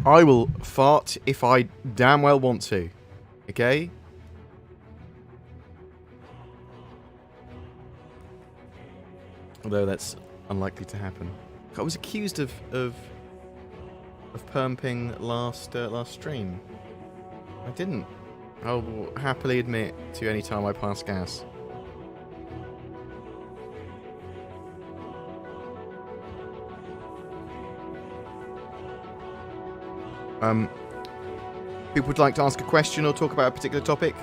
I will fart if I damn well want to. Okay? Although that's unlikely to happen. I was accused of permping last stream. I didn't. I'll happily admit to any time I pass gas. People would like to ask a question or talk about a particular topic?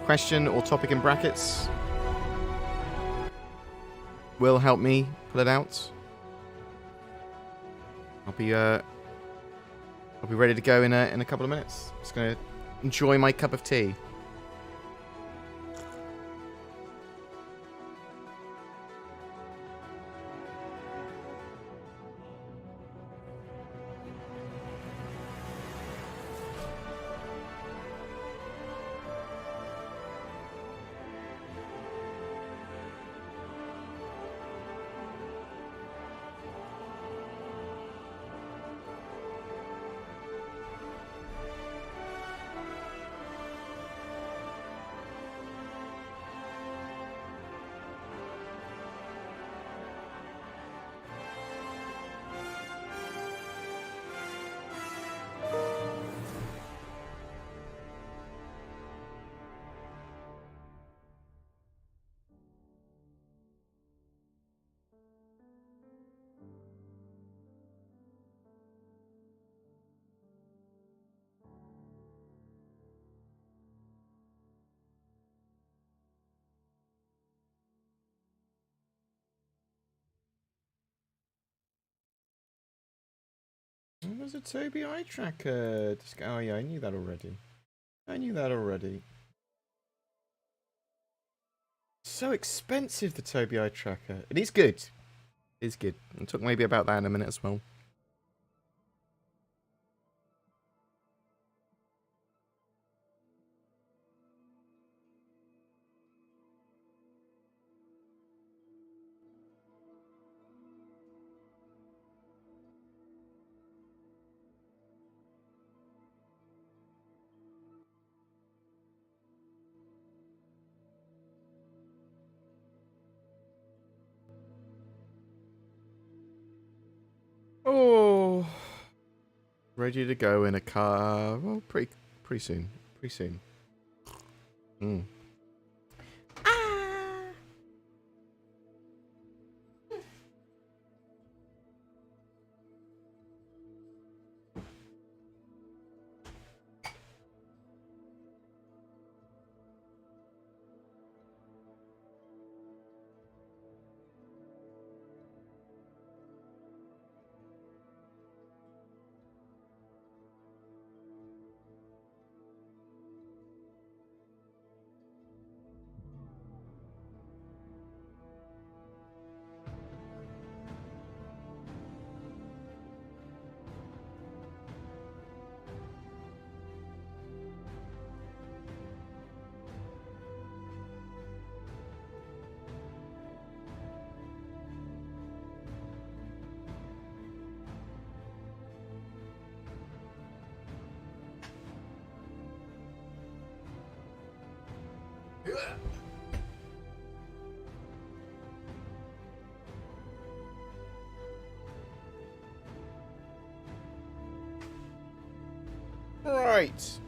Question or topic in brackets will help me pull it out. I'll be ready to go in a couple of minutes. Just gonna enjoy my cup of tea. There's a Toby eye tracker. Oh yeah, I knew that already. So expensive, the Toby eye tracker. It is good. It is good. I'll talk maybe about that in a minute as well. Oh, ready to go in a car. Well, pretty soon. Pretty soon. Right.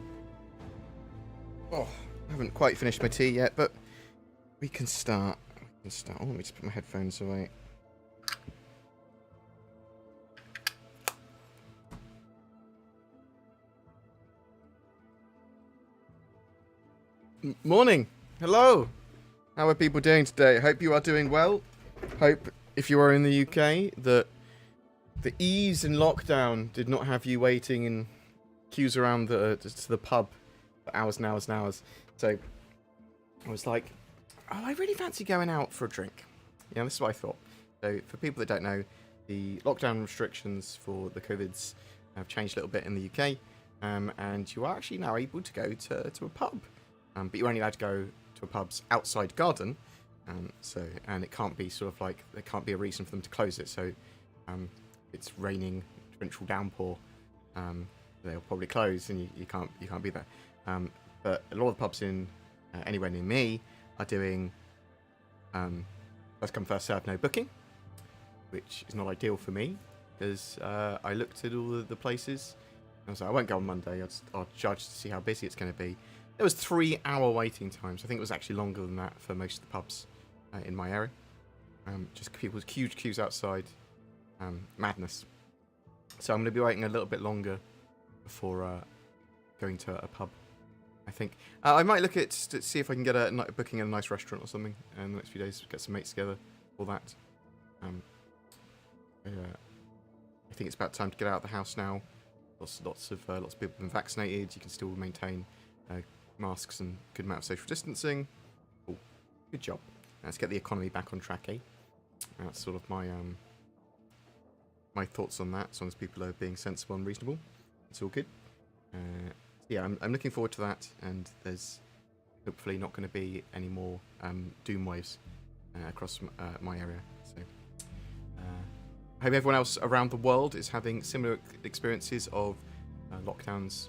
Oh, I haven't quite finished my tea yet, but we can start. Oh, let me just put my headphones away. Morning. Hello. How are people doing today? Hope you are doing well. Hope, if you are in the UK, that the ease in lockdown did not have you waiting in queues around to the pub for hours and hours and hours. So I was like, oh, I really fancy going out for a drink. Yeah, this is what I thought. So for people that don't know, the lockdown restrictions for the COVIDs have changed a little bit in the UK, and you are actually now able to go to a pub, but you're only allowed to go to a pub's outside garden. And it can't be sort of like, there can't be a reason for them to close it. So it's raining, torrential downpour. they'll probably close and you can't be there. But a lot of the pubs in anywhere near me are doing first come first serve, no booking, which is not ideal for me because I looked at all the places. I was like, I won't go on Monday. I'll judge to see how busy it's going to be. There was 3-hour waiting times. I think it was actually longer than that for most of the pubs in my area. Just people's huge queues outside. Madness. So I'm going to be waiting a little bit longer before going to a pub, I think. I might look at to see if I can get a booking in a nice restaurant or something in the next few days. Get some mates together for that. I think it's about time to get out of the house now. Lots of people have been vaccinated. You can still maintain masks and good amount of social distancing. Cool. Good job. Let's get the economy back on track, eh? That's sort of my my thoughts on that. As long as people are being sensible and reasonable, it's all good. Yeah, I'm looking forward to that. And there's hopefully not going to be any more doom waves across my area. So. I hope everyone else around the world is having similar experiences of lockdowns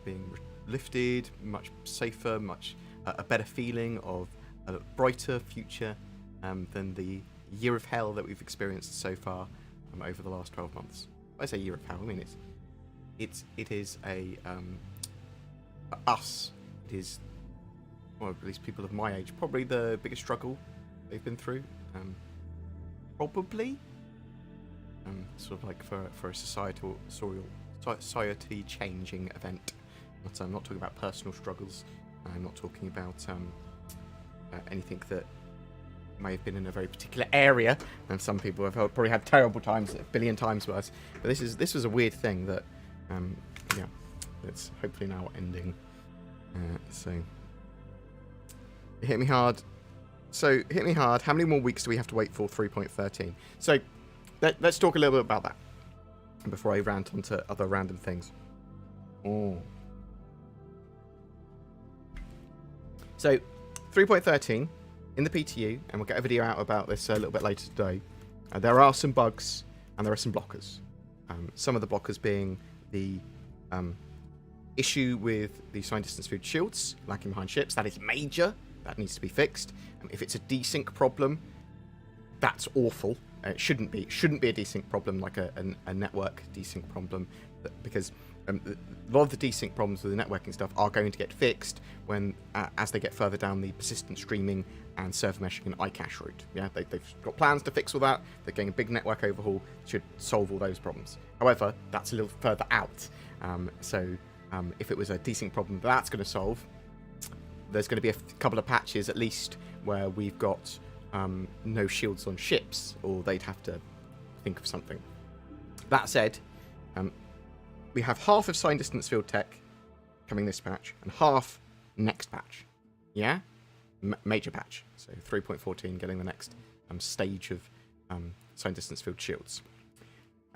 being lifted, much safer, much a better feeling of a brighter future than the year of hell that we've experienced so far over the last 12 months. When I say year of hell, I mean it is a for us. It is, well, at least people of my age, probably the biggest struggle they've been through. Probably. Sort of like for a society changing event. But I'm not talking about personal struggles. I'm not talking about anything that may have been in a very particular area, and some people have probably had terrible times, a billion times worse. But this was a weird thing that, yeah, it's hopefully now ending. So it hit me hard. So hit me hard. How many more weeks do we have to wait for 3.13? So. Let's talk a little bit about that before I rant onto other random things. So, 3.13 in the PTU, and we'll get a video out about this a little bit later today. There are some bugs and there are some blockers. Some of the blockers being the issue with the sign distance field shields lacking behind ships. That is major. That needs to be fixed. If it's a desync problem, that's awful. It shouldn't be a desync problem like a network desync problem, because a lot of the desync problems with the networking stuff are going to get fixed when as they get further down the persistent streaming and server meshing and iCache route. Yeah, they've got plans to fix all that. They're getting a big network overhaul, should solve all those problems. However, that's a little further out. If it was a desync problem that's going to solve, there's going to be a couple of patches at least where we've got no shields on ships, or they'd have to think of something. That said, we have half of sign distance field tech coming this patch, and half next patch. Yeah? Major patch. So 3.14 getting the next stage of sign distance field shields.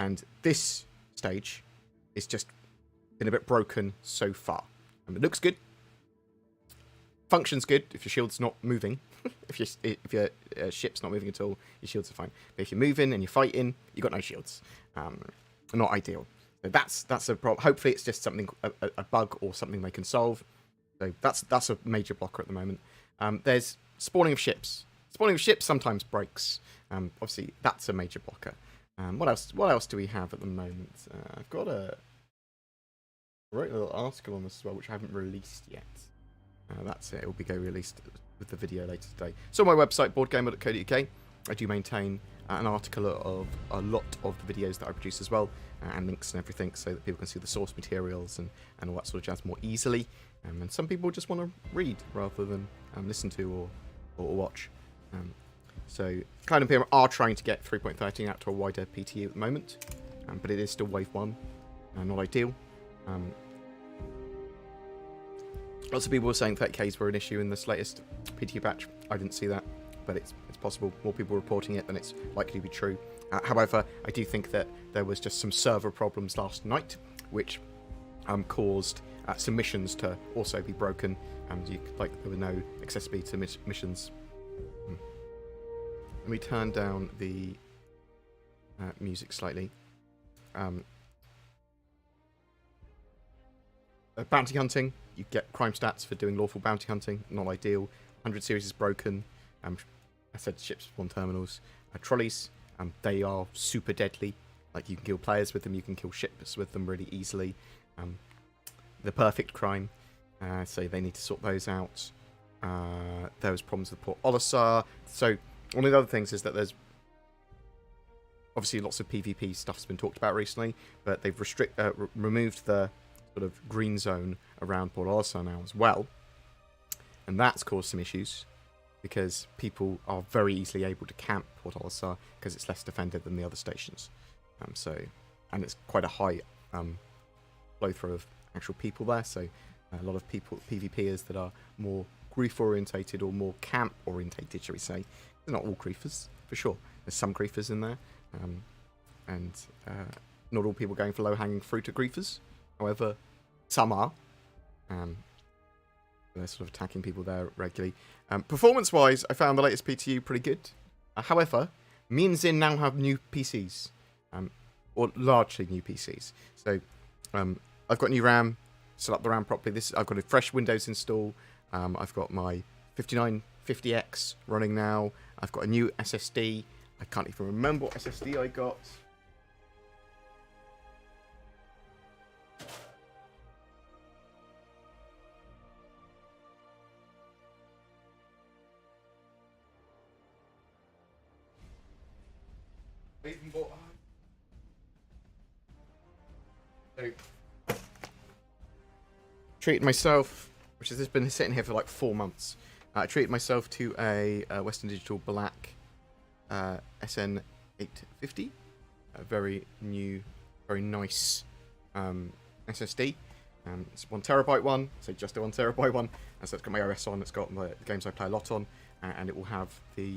And this stage is just been a bit broken so far. It looks good. Functions good if your shield's not moving. if your ship's not moving at all, your shields are fine. But if you're moving and you're fighting, you've got no shields. Not ideal. So that's a problem. Hopefully it's just something, a bug or something they can solve. So that's a major blocker at the moment. There's spawning of ships. Spawning of ships sometimes breaks. Obviously that's a major blocker. What else do we have at the moment? I've got I wrote a little article on this as well, which I haven't released yet. That's it. It will be released with the video later today. So on my website, BoredGamer.co.uk, I do maintain an article of a lot of the videos that I produce as well, and links and everything, so that people can see the source materials and all that sort of jazz more easily. And some people just want to read rather than listen to or watch. So Cloud Imperium are trying to get 3.13 out to a wider PTU at the moment, but it is still Wave 1, not ideal. Lots of people were saying 30Ks were an issue in this latest PTU patch. I didn't see that, but it's possible. More people reporting it than it's likely to be true. However, I do think that there was just some server problems last night, which caused some missions to also be broken. There were no accessibility to missions. Let me turn down the music slightly. bounty hunting. You get crime stats for doing lawful bounty hunting. Not ideal. 100 series is broken. I said ships spawn terminals. Trolleys. They are super deadly. Like, you can kill players with them. You can kill ships with them really easily. The perfect crime. So they need to sort those out. There was problems with Port Olisar. So one of the other things is that there's obviously lots of PvP stuff's been talked about recently, but they've removed the sort of green zone around Port Olisar now as well, and that's caused some issues because people are very easily able to camp Port Olisar because it's less defended than the other stations. And it's quite a high flow through of actual people there, so a lot of people, PvPers that are more grief orientated or more camp orientated, shall we say. They're not all griefers, for sure. There's some griefers in there, and not all people going for low-hanging fruit are griefers. However, some are. They're sort of attacking people there regularly. Performance-wise, I found the latest PTU pretty good. However, me and Zin now have new PCs, or largely new PCs. So I've got new RAM. Set up the RAM properly. I've got a fresh Windows install. I've got my 5950X running now. I've got a new SSD. I can't even remember what SSD I got. I even bought... treated myself, which has been sitting here for like 4 months. I treated myself to a Western Digital Black SN850, a very new, very nice SSD. It's 1TB one, so just a 1TB one. So it's got my OS on, it's got the games I play a lot on, and it will have the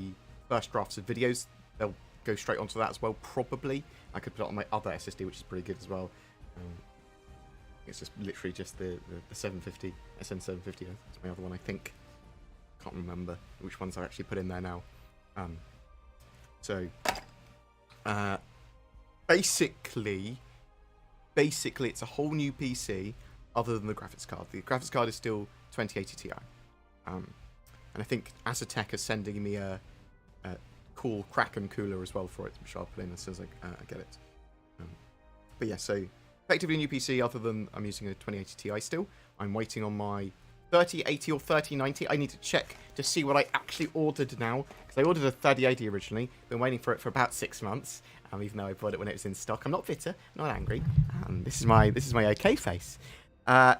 first drafts of videos. They'll go straight onto that as well, probably. I could put it on my other SSD, which is pretty good as well. It's just literally just the 750, SN750. That's my other one, I think. Can't remember which ones I actually put in there now. Basically, it's a whole new PC other than the graphics card. The graphics card is still 2080 Ti. And I think Azatec is sending me a cool Kraken cooler as well for it, which I'll put in as soon as I get it. But yeah, so effectively a new PC other than I'm using a 2080 Ti still. I'm waiting on my 3080 or 3090. I need to check to see what I actually ordered now, because I ordered a 3080 originally. Been waiting for it for about 6 months, even though I bought it when it was in stock. I'm not bitter, not angry. This is my okay face. And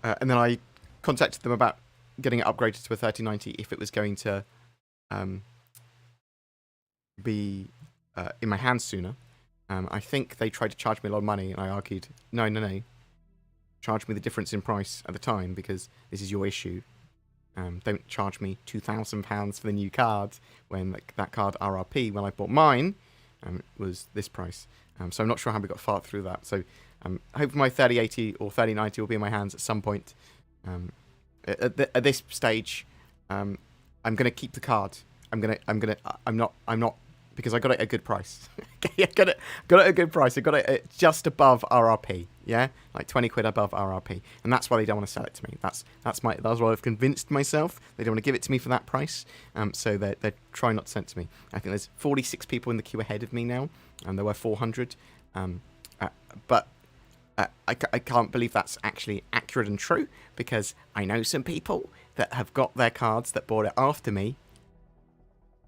then I contacted them about getting it upgraded to a 3090 if it was going to be in my hands sooner. I think they tried to charge me a lot of money, and I argued, no. Charge me the difference in price at the time, because this is your issue. Don't charge me £2,000 for the new card when that card RRP, when I bought mine, was this price. So I'm not sure how we got far through that. So I hope my 3080 or 3090 will be in my hands at some point. At this stage, I'm gonna keep the card. I'm not because I got it at a good price. I got it at a good price. I got it at just above RRP. Yeah, like 20 quid above RRP, and that's why they don't want to sell it to me. That's what I've convinced myself. They don't want to give it to me for that price. So they're trying not to send it to me. I think there's 46 people in the queue ahead of me now, and there were 400. But I can't believe that's actually accurate and true, because I know some people that have got their cards that bought it after me.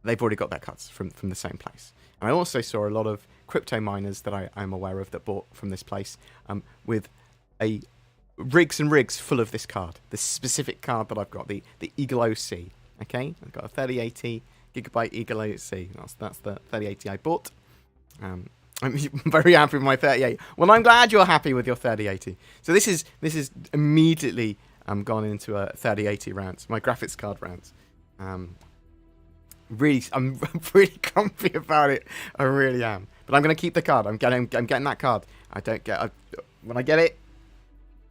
They've already got their cards from the same place. And I also saw a lot of crypto miners that I'm aware of that bought from this place with a rigs and rigs full of this card. This specific card that I've got, the Eagle OC. Okay? I've got a 3080 gigabyte Eagle OC. That's the 3080 I bought. I'm very happy with my 3080. Well, I'm glad you're happy with your 3080. So this is immediately gone into a 3080 rant, my graphics card rant. Really, I'm really comfy about it. I really am. But I'm going to keep the card. I'm getting that card. When I get it,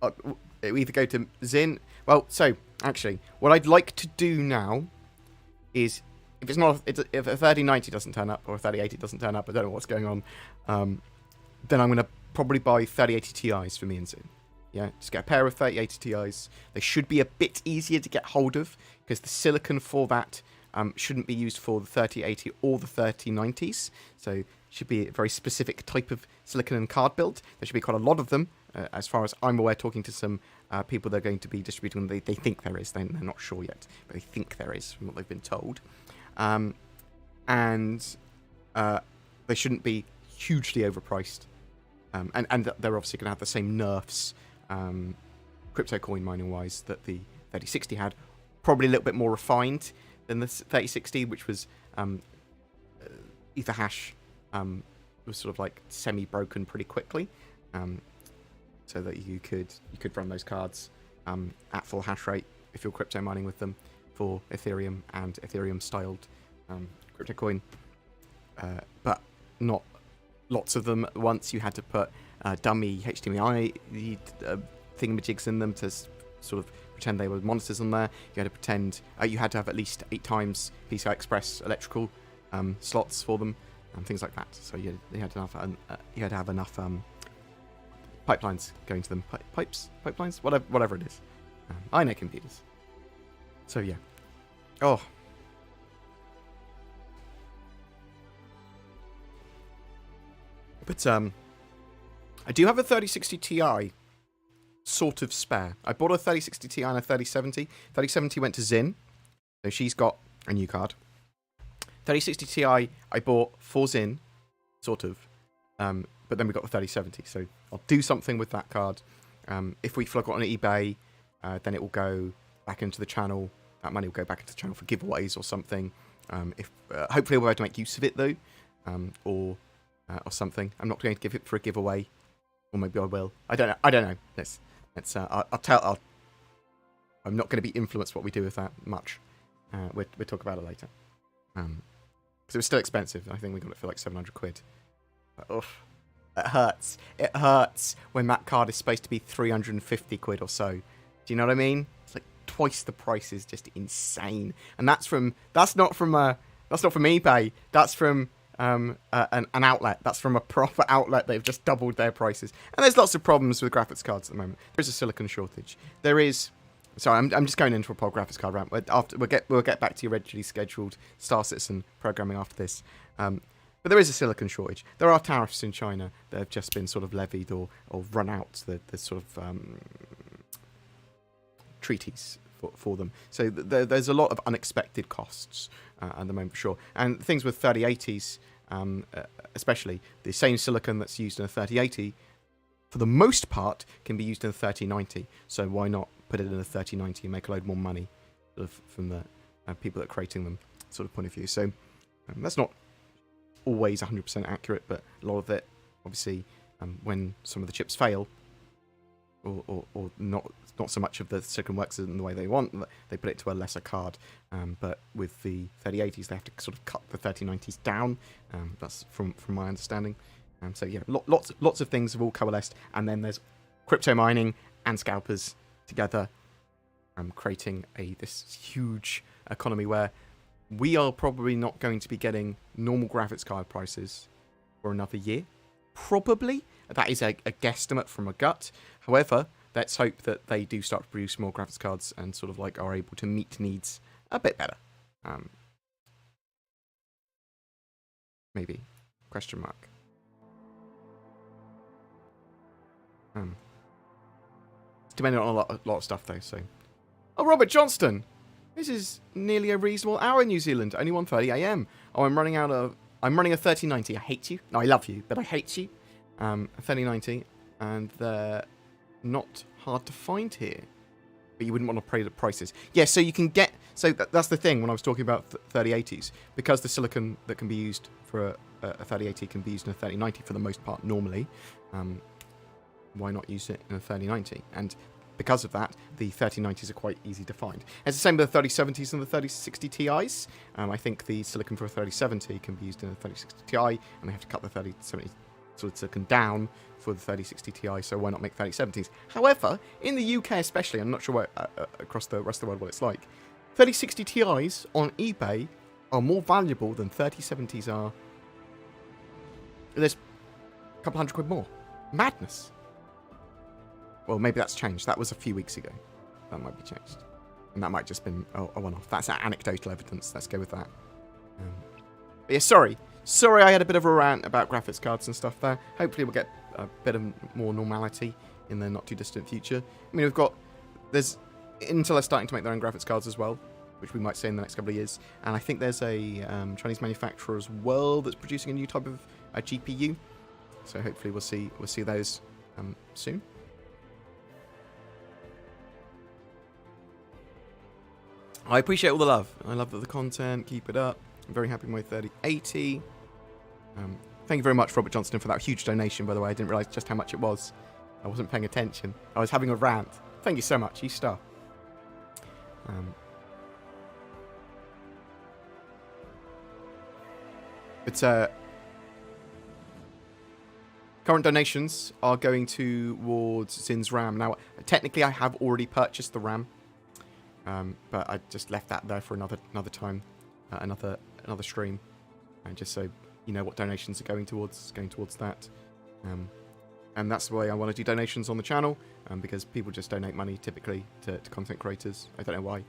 it'll either go to Zin. Well, so actually, what I'd like to do now is, if a 3090 doesn't turn up or a 3080 doesn't turn up, I don't know what's going on. Then I'm going to probably buy 3080 Ti's for me and Zin. Yeah, just get a pair of 3080 Ti's. They should be a bit easier to get hold of because the silicon for that shouldn't be used for the 3080 or the 3090s. So it should be a very specific type of silicon and card build. There should be quite a lot of them. As far as I'm aware, talking to some people that are going to be distributing them, they think there is. They're not sure yet, but they think there is from what they've been told. And they shouldn't be hugely overpriced. And they're obviously going to have the same nerfs, crypto coin mining wise, that the 3060 had. Probably a little bit more refined than the 3060, which was Etherhash was sort of like semi-broken pretty quickly, so that you could run those cards at full hash rate if you're crypto mining with them for Ethereum and Ethereum styled crypto coin, but not lots of them at once. You had to put dummy HDMI thingamajigs in them to sort of pretend they were monitors on there. You had to pretend you had to have at least 8 times PCI Express electrical slots for them and things like that. So you had to have enough pipelines going to them. Pipelines, whatever it is. I know computers. So yeah. Oh. But I do have a 3060 Ti sort of spare. I bought a 3060 Ti and a 3070. 3070 went to Zin, so she's got a new card. 3060 Ti I bought for Zin, sort of, but then we got the 3070, so I'll do something with that card. If we flog it on eBay, then it will go back into the channel. That money will go back into the channel for giveaways or something. Hopefully we'll be able to make use of it though, or something. I'm not going to give it for a giveaway, or maybe I will. I don't know. I'm not going to be influenced what we do with that much. We'll talk about it later. Because it was still expensive. I think we got it for like 700 quid. But, oof, it hurts. It hurts when that card is supposed to be 350 quid or so. Do you know what I mean? It's like twice the price is just insane. And that's not from eBay. That's from an outlet. That's from a proper outlet. They've just doubled their prices. And there's lots of problems with graphics cards at the moment. There's a silicon shortage. There is. Sorry, I'm just going into a Pod graphics card rant. We'll get back to your regularly scheduled Star Citizen programming after this. But there is a silicon shortage. There are tariffs in China that have just been sort of levied or run out. The sort of treaties for them. So there's a lot of unexpected costs at the moment for sure. And things with 3080s, especially the same silicon that's used in a 3080, for the most part, can be used in a 3090. So why not put it in a 3090 and make a load more money sort of from the people that are creating them sort of point of view. So that's not always 100% accurate, but a lot of it, obviously, when some of the chips fail, or not so much of the silicon works in the way they want, they put it to a lesser card. But with the 3080s, they have to sort of cut the 3090s down. That's from my understanding. So yeah, lots of things have all coalesced, and then there's crypto mining and scalpers together, creating this huge economy where we are probably not going to be getting normal graphics card prices for another year. Probably. That is a guesstimate from a gut. However, let's hope that they do start to produce more graphics cards and sort of like are able to meet needs a bit better. Maybe. Question mark. It's depending on a lot of stuff though, so. Oh, Robert Johnston! This is nearly a reasonable hour in New Zealand, only 1:30 AM. Oh, I'm running a 3090. I hate you. No, I love you, but I hate you. A 3090, and they're not hard to find here. But you wouldn't want to pay the prices. Yeah, so you can get... So that's the thing when I was talking about 3080s. Because the silicon that can be used for a 3080 can be used in a 3090 for the most part normally. Why not use it in a 3090? And because of that, the 3090s are quite easy to find. It's the same with the 3070s and the 3060 Ti's. I think the silicon for a 3070 can be used in a 3060 Ti, and they have to cut the 3070 sort of silicon down for the 3060 Ti, so why not make 3070s? However, in the UK especially, I'm not sure where, across the rest of the world what it's like, 3060 Ti's on eBay are more valuable than 3070s are. There's a couple hundred quid more. Madness. Well, maybe that's changed. That was a few weeks ago. That might be changed. And that might just been a one-off. That's anecdotal evidence. Let's go with that. But yeah, sorry. Sorry I had a bit of a rant about graphics cards and stuff there. Hopefully we'll get a bit of more normality in the not-too-distant future. I mean, there's Intel are starting to make their own graphics cards as well, which we might see in the next couple of years. And I think there's a Chinese manufacturer as well that's producing a new type of GPU. So hopefully we'll see those soon. I appreciate all the love. I love the content. Keep it up. I'm very happy with my 3080. Thank you very much, Robert Johnston, for that huge donation, by the way. I didn't realise just how much it was. I wasn't paying attention. I was having a rant. Thank you so much. You star. Current donations are going towards Zin's RAM. Now, technically, I have already purchased the RAM. But I just left that there for another time, another stream, and just so you know what donations are going towards that. And that's the way I want to do donations on the channel, because people just donate money typically to content creators. I don't know why,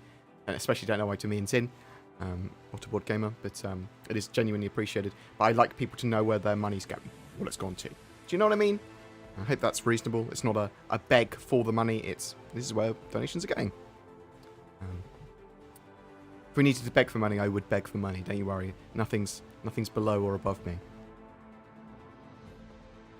and especially don't know why to me and Zin, or to BoredGamer, but it is genuinely appreciated. But I like people to know where their money's going, what it's gone to. Do you know what I mean? I hope that's reasonable. It's not a beg for the money. This is where donations are going. If we needed to beg for money, I would beg for money. Don't you worry. Nothing's below or above me.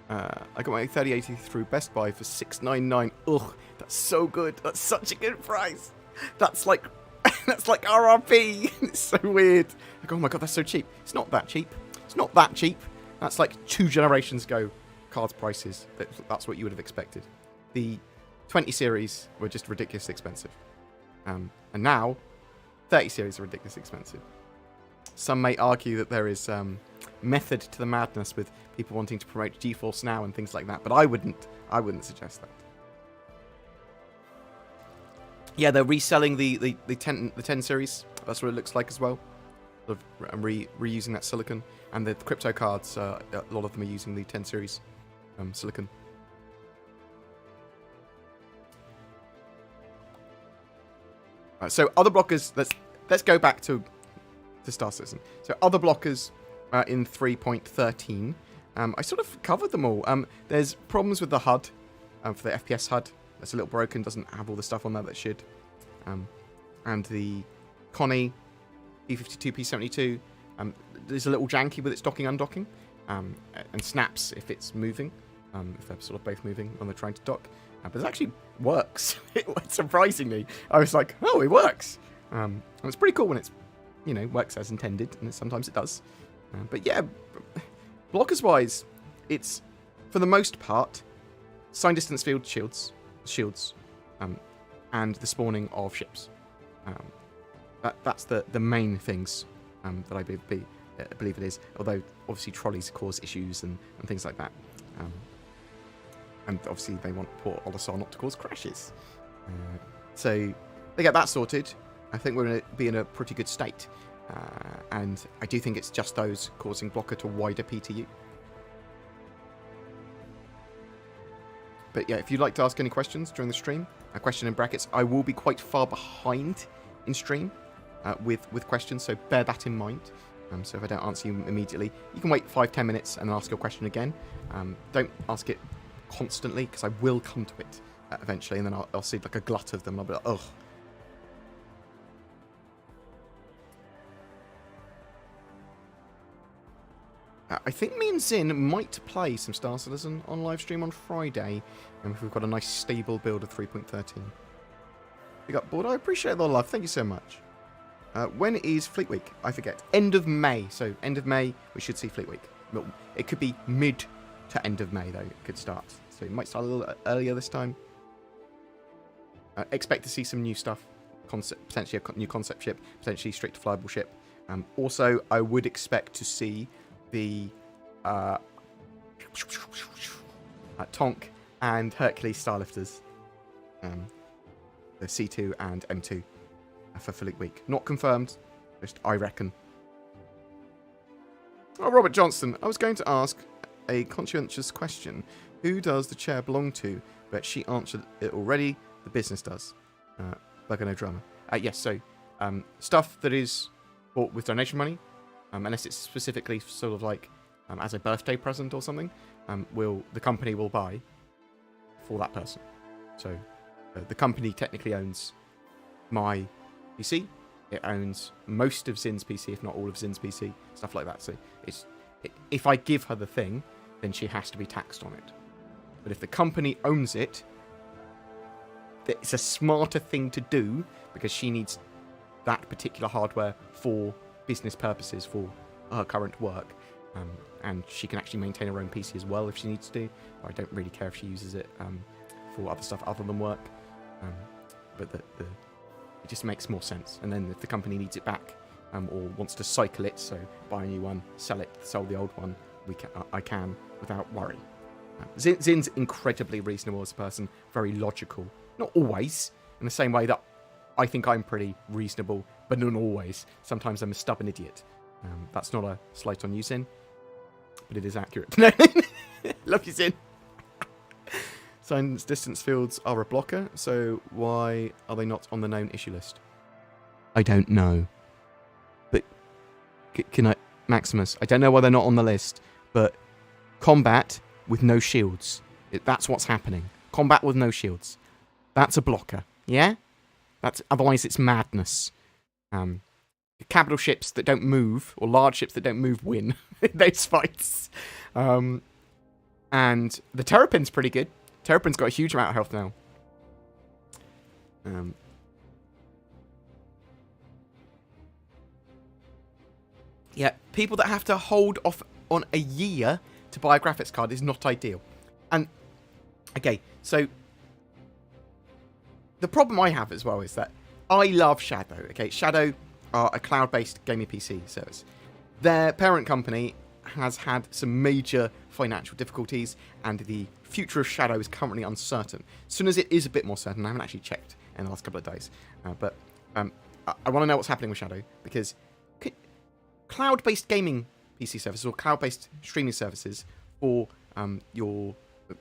I got my 3080 through Best Buy for $699. Ugh, that's so good. That's such a good price. That's like RRP. It's so weird. Like, oh my god, that's so cheap. It's not that cheap. It's not that cheap. That's like 2 generations ago cards prices. That's what you would have expected. The 20 series were just ridiculously expensive. And now, 30 series are ridiculously expensive. Some may argue that there is method to the madness with people wanting to promote GeForce Now and things like that, but I wouldn't suggest that. Yeah, they're reselling the 10 series. That's what it looks like as well. Sort of reusing that silicon, and the crypto cards. A lot of them are using the 10 series silicon. Right, so other blockers. Let's go back to Star Citizen. So other blockers in 3.13. I sort of covered them all. There's problems with the HUD for the FPS HUD. That's a little broken. Doesn't have all the stuff on there that should. And the Connie P52 P72 is a little janky with its docking undocking, and snaps if it's moving. If they're sort of both moving when they're trying to dock. But it actually works. Surprisingly, I was like, oh, it works. And it's pretty cool when it's, works as intended, and sometimes it does. But yeah, blockers wise, it's for the most part sign distance field shields, and the spawning of ships. That's the main things that I believe it is. Although obviously trolleys cause issues and things like that. And obviously they want Port Olisar not to cause crashes. So they get that sorted. I think we're going to be in a pretty good state. And I do think it's just those causing blocker to wider PTU. But yeah, if you'd like to ask any questions during the stream, a question in brackets, I will be quite far behind in stream with questions, so bear that in mind. So if I don't answer you immediately, you can wait 5-10 minutes and then ask your question again. Don't ask it constantly, because I will come to it eventually, and then I'll see like a glut of them, and I'll be like, ugh. I think me and Zin might play some Star Citizen on live stream on Friday, if we've got a nice stable build of 3.13. You got bored? I appreciate the love. Thank you so much. When is Fleet Week? I forget. End of May. So end of May, we should see Fleet Week. It could be mid to end of May, though. It could start. So it might start a little earlier this time. Expect to see some new stuff. Potentially a new concept ship. Potentially straight to flyable ship. Also, I would expect to see the Tonk and Hercules Starlifters. The C2 and M2 for Fleet Week. Not confirmed, just I reckon. Oh, Robert Johnston, I was going to ask a conscientious question. Who does the chair belong to? But she answered it already. The business does. Like no drama. Yes, so stuff that is bought with donation money, unless it's specifically sort of like as a birthday present or something, the company will buy for that person. So the company technically owns my PC. It owns most of Zin's PC, if not all of Zin's PC, stuff like that. So if I give her the thing, then she has to be taxed on it. But if the company owns it, it's a smarter thing to do because she needs that particular hardware for business purposes, for her current work. And she can actually maintain her own PC as well if she needs to. I don't really care if she uses it for other stuff other than work. But it just makes more sense. And then if the company needs it back or wants to cycle it, so buy a new one, sell the old one, I can without worry. Zin's incredibly reasonable as a person, very logical. Not always, in the same way that I think I'm pretty reasonable, but not always. Sometimes I'm a stubborn idiot. That's not a slight on you, Zin, but it is accurate. Love you, Zin. Science distance fields are a blocker, so why are they not on the known issue list? I don't know. But can I... Maximus, I don't know why they're not on the list, but combat with no shields. That's what's happening. Combat with no shields. That's a blocker, yeah? Otherwise it's madness. Capital ships that don't move, or large ships that don't move, win those fights. And the Terrapin's pretty good. Terrapin's got a huge amount of health now. Yeah, people that have to hold off on a year to buy a graphics card is not ideal. And, okay, so the problem I have as well is that I love Shadow. Okay, Shadow are a cloud-based gaming PC service. Their parent company has had some major financial difficulties, and the future of Shadow is currently uncertain. As soon as it is a bit more certain, I haven't actually checked in the last couple of days, but I want to know what's happening with Shadow, because cloud-based gaming PC services or cloud-based streaming services for your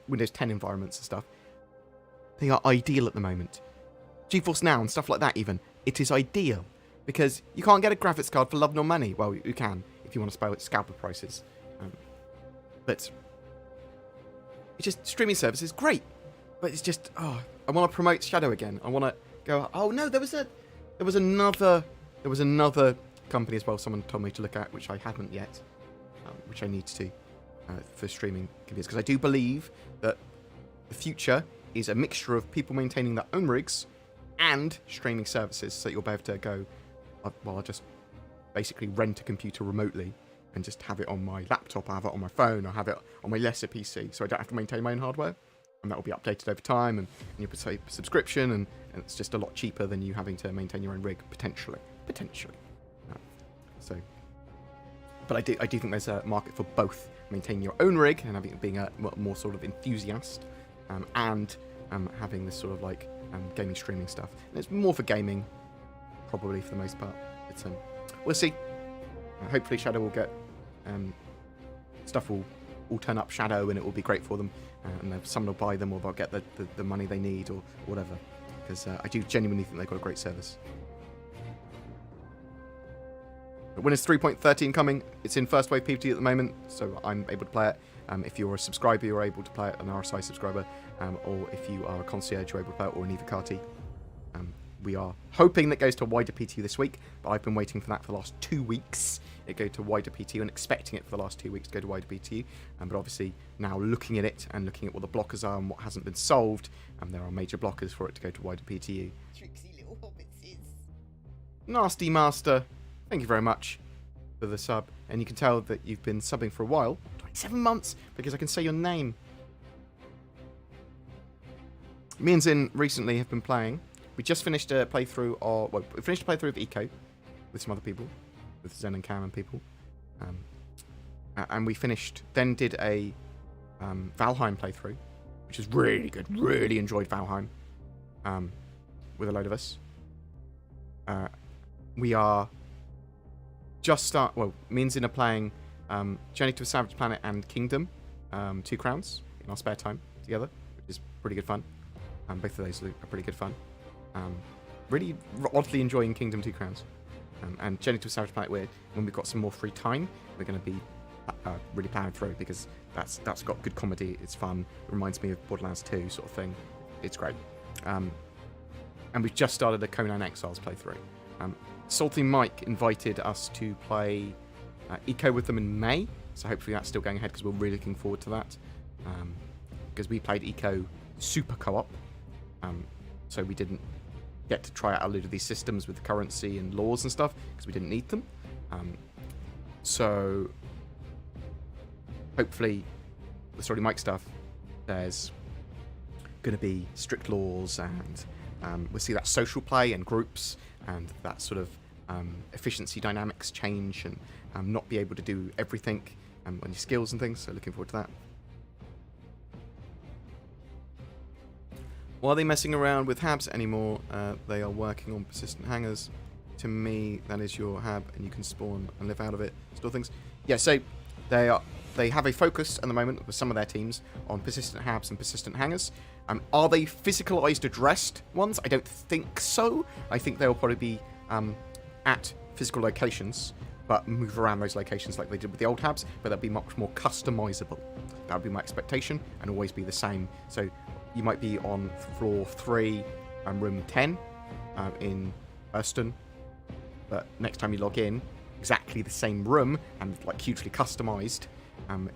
Windows 10 environments and stuff, they are ideal at the moment. GeForce Now and stuff like that even, it is ideal. Because you can't get a graphics card for love nor money. Well, you can if you want to scalper prices. But it's just streaming service is great. But it's just, I want to promote Shadow again. I want to go, oh no, there was another company as well someone told me to look at, which I haven't yet, which I need to for streaming computers. Because I do believe that the future is a mixture of people maintaining their own rigs and streaming services, so you'll be able to go, well, I'll just basically rent a computer remotely and just have it on my laptop, I have it on my phone, I have it on my lesser PC, so I don't have to maintain my own hardware. And that will be updated over time, and you put a subscription, and it's just a lot cheaper than you having to maintain your own rig, potentially. But I do think there's a market for both maintaining your own rig and being a more sort of enthusiast, and having this sort of like gaming streaming stuff. And it's more for gaming, probably for the most part. But we'll see. Hopefully Shadow will get stuff will turn up Shadow, and it will be great for them, and someone will buy them, or they'll get the money they need, or whatever. Because I do genuinely think they've got a great service. But when it's 3.13 coming, it's in first wave PvT at the moment, so I'm able to play it. If you're a subscriber, you're able to play it, an RSI subscriber, or if you are a concierge, you're able to play it, or an Evocati. We are hoping that goes to wider PTU this week, but I've been waiting for that for the last 2 weeks. It go to wider PTU, and expecting it for the last 2 weeks to go to wider PTU. But obviously now looking at it and looking at what the blockers are and what hasn't been solved, there are major blockers for it to go to wider PTU. Tricksy little hobbitses. Nasty Master, thank you very much for the sub. And you can tell that you've been subbing for a while. 27 months, because I can say your name. Me and Zin recently have been playing. We just finished a playthrough of... Well, we finished a playthrough of Eco with some other people. With Zen and Cam and people. And we finished... Then did a Valheim playthrough, which is really good. Really enjoyed Valheim. With a load of us. We are... Well, me and Zin are playing Journey to a Savage Planet and Kingdom. 2 Crowns in our spare time together, which is pretty good fun. Both of those are pretty good fun. Really oddly enjoying Kingdom 2 Crowns. And Genital Savage Planet, when we've got some more free time, we're going to be really plowing through, because that's got good comedy, it's fun, it reminds me of Borderlands 2 sort of thing. It's great. And we've just started a Conan Exiles playthrough. Salty Mike invited us to play Eco with them in May, so hopefully that's still going ahead, because we're really looking forward to that. Because we played Eco super co-op, so we didn't get to try out a load of these systems with currency and laws and stuff, because we didn't need them. So hopefully the Salty Mike stuff, there's going to be strict laws, and we'll see that social play and groups, and that sort of efficiency dynamics change, and not be able to do everything on your skills and things, so looking forward to that. Why are they messing around with HABs anymore? They are working on persistent hangars. To me, that is your HAB, and you can spawn and live out of it, store things. Yeah, so they have a focus at the moment with some of their teams on persistent HABs and persistent hangars. Are they physicalized, addressed ones? I don't think so. I think they'll probably be at physical locations, but move around those locations like they did with the old HABs, but they'll be much more customizable. That would be my expectation, and always be the same. So you might be on floor 3 and room 10 in Erston, but next time you log in, exactly the same room and like hugely customized,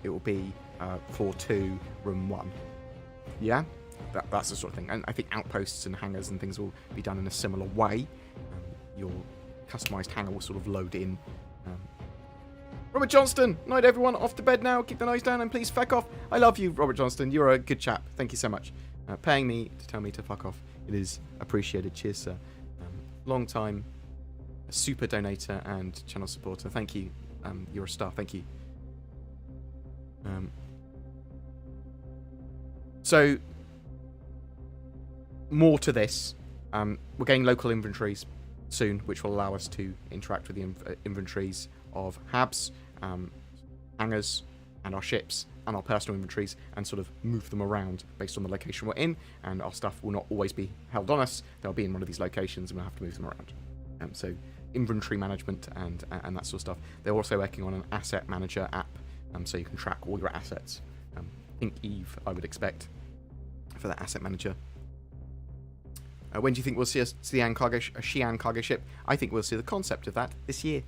it will be floor 2, room 1. Yeah? That's the sort of thing. And I think outposts and hangars and things will be done in a similar way. Your customized hangar will sort of load in. Robert Johnston! Night everyone, off to bed now, keep the noise down and please fuck off. I love you, Robert Johnston, you're a good chap. Thank you so much. Paying me to tell me to fuck off. It is appreciated. Cheers, sir. Long time super donator and channel supporter. Thank you. You're a star. Thank you. So, more to this. We're getting local inventories soon, which will allow us to interact with the inventories of HABs, hangars, and our ships, and our personal inventories, and sort of move them around based on the location we're in, and our stuff will not always be held on us. They'll be in one of these locations, and we'll have to move them around. So inventory management and that sort of stuff. They're also working on an asset manager app, so you can track all your assets. Think Eve, I would expect, for that asset manager. When do you think we'll see a Xi'an cargo ship? I think we'll see the concept of that this year.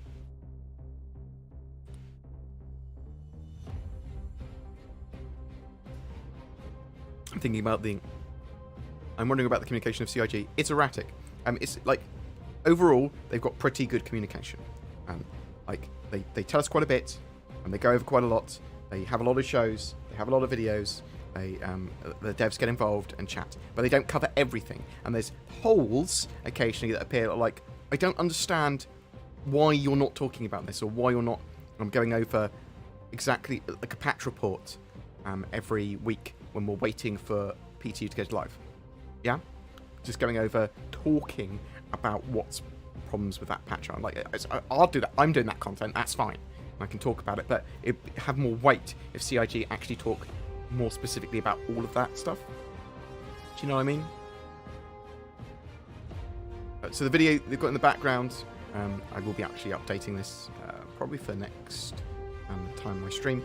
I'm wondering about the communication of CIG. It's erratic. It's like, overall, they've got pretty good communication. Like, they tell us quite a bit, and they go over quite a lot. They have a lot of shows. They have a lot of videos. The devs get involved and chat, but they don't cover everything. And there's holes occasionally that appear, like, I don't understand why you're not talking about this, or why you're not going over exactly like a patch report every week when we're waiting for PTU to go live. Yeah? Just going over, talking about what's problems with that patch. I'll do that. I'm doing that content. That's fine. I can talk about it, but it'd have more weight if CIG actually talk more specifically about all of that stuff. Do you know what I mean? So the video they've got in the background, I will be actually updating this probably for next time I stream.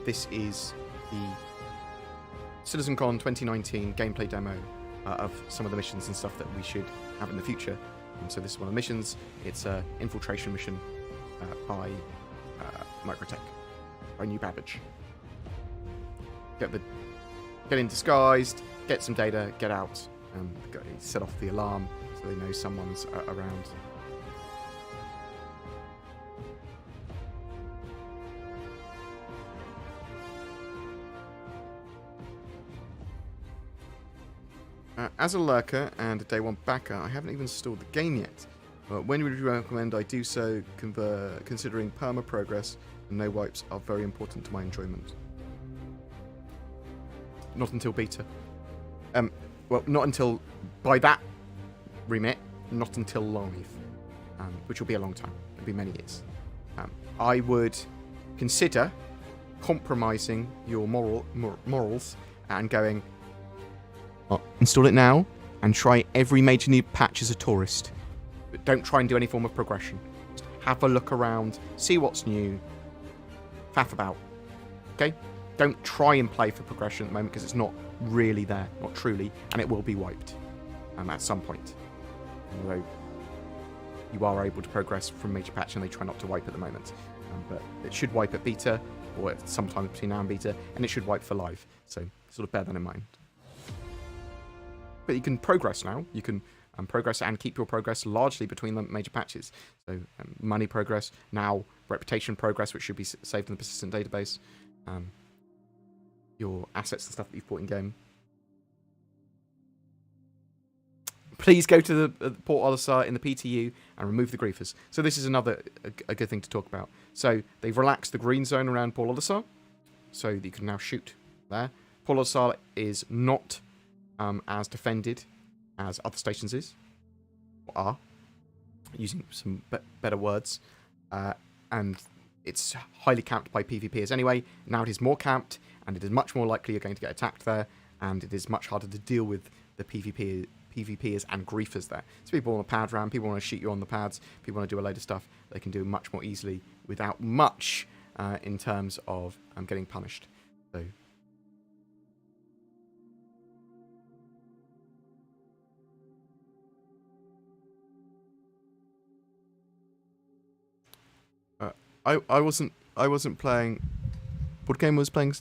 This is the CitizenCon 2019 gameplay demo of some of the missions and stuff that we should have in the future. So this is one of the missions. It's an infiltration mission by Microtech, by New Babbage. Get in disguised, get some data, get out, set off the alarm so they know someone's around. As a lurker and a day one backer, I haven't even installed the game yet. When would you recommend I do so, considering perma progress and no wipes are very important to my enjoyment? Not until beta. Well, not until, by that remit, not until live, which will be a long time. It'll be many years. I would consider compromising your morals and going, oh, install it now and try every major new patch as a tourist. But don't try and do any form of progression. Just have a look around, see what's new, faff about. Okay? Don't try and play for progression at the moment because it's not really there, not truly, and it will be wiped at some point. Although you are able to progress from major patch and they try not to wipe at the moment. But it should wipe at beta, or sometime between now and beta, and it should wipe for live. So sort of bear that in mind. But you can progress now. You can progress and keep your progress largely between the major patches. So money progress, now reputation progress, which should be saved in the persistent database. Your assets and stuff that you've bought in game. Please go to the Port Olisar in the PTU and remove the griefers. So this is another a good thing to talk about. So they've relaxed the green zone around Port Olisar, so that you can now shoot there. Port Olisar is not as defended as other stations are, using some better words, and it's highly camped by PvPers anyway. Now it is more camped, and it is much more likely you're going to get attacked there, and it is much harder to deal with the PvPers and griefers there. So people want to pad ram, people want to shoot you on the pads, people want to do a load of stuff they can do much more easily without much in terms of getting punished. So I wasn't playing. BoredGamer was playing.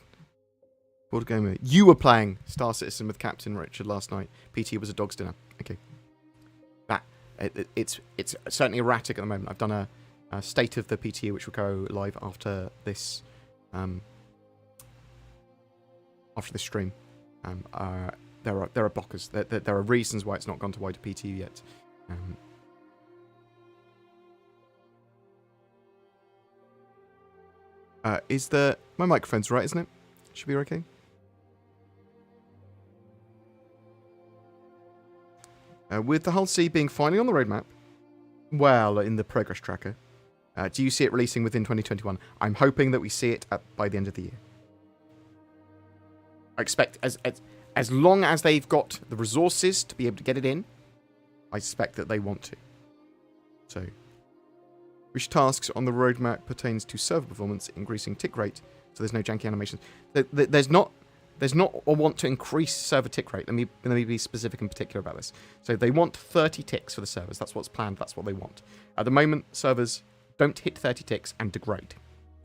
BoredGamer, you were playing Star Citizen with Captain Richard last night. PT was a dog's dinner. Okay, it's certainly erratic at the moment. I've done a state of the PTU which will go live after this stream. There are blockers. There are reasons why it's not gone to wider PTU yet. My microphone's right, isn't it? Should be okay. With the Hull C being finally on the roadmap, well, in the progress tracker, do you see it releasing within 2021? I'm hoping that we see it by the end of the year. I expect, as long as they've got the resources to be able to get it in, I suspect that they want to. So, which tasks on the roadmap pertains to server performance, increasing tick rate, so there's no janky animations. There's not a want to increase server tick rate. Let me be specific and particular about this. So they want 30 ticks for the servers. That's what's planned. That's what they want. At the moment, servers don't hit 30 ticks and degrade.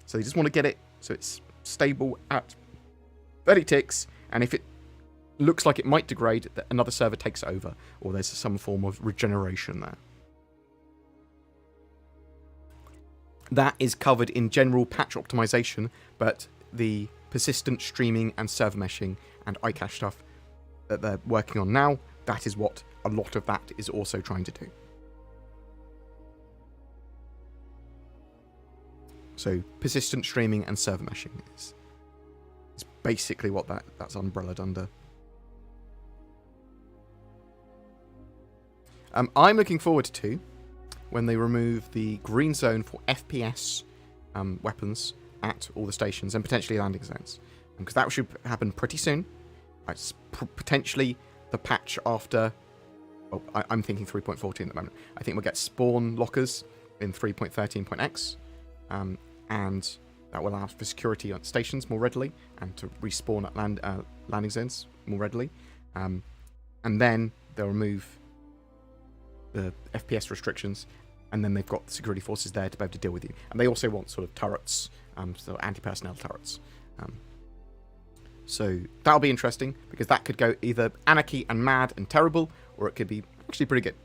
So they just want to get it so it's stable at 30 ticks, and if it looks like it might degrade, another server takes over, or there's some form of regeneration there. That is covered in general patch optimization, but the persistent streaming and server meshing and iCache stuff that they're working on now, that is what a lot of that is also trying to do. So persistent streaming and server meshing is basically what that's umbrellaed under. I'm looking forward to when they remove the green zone for FPS weapons at all the stations and potentially landing zones, because that should happen pretty soon. It's potentially the patch after. Well, I'm thinking 3.14 at the moment. I think we'll get spawn lockers in 3.13.x, and that will allow for security on stations more readily and to respawn at landing zones more readily. And then they'll remove the FPS restrictions, and then they've got the security forces there to be able to deal with you. And they also want sort of turrets, so anti-personnel turrets. So that'll be interesting, because that could go either anarchy and mad and terrible, or it could be actually pretty good.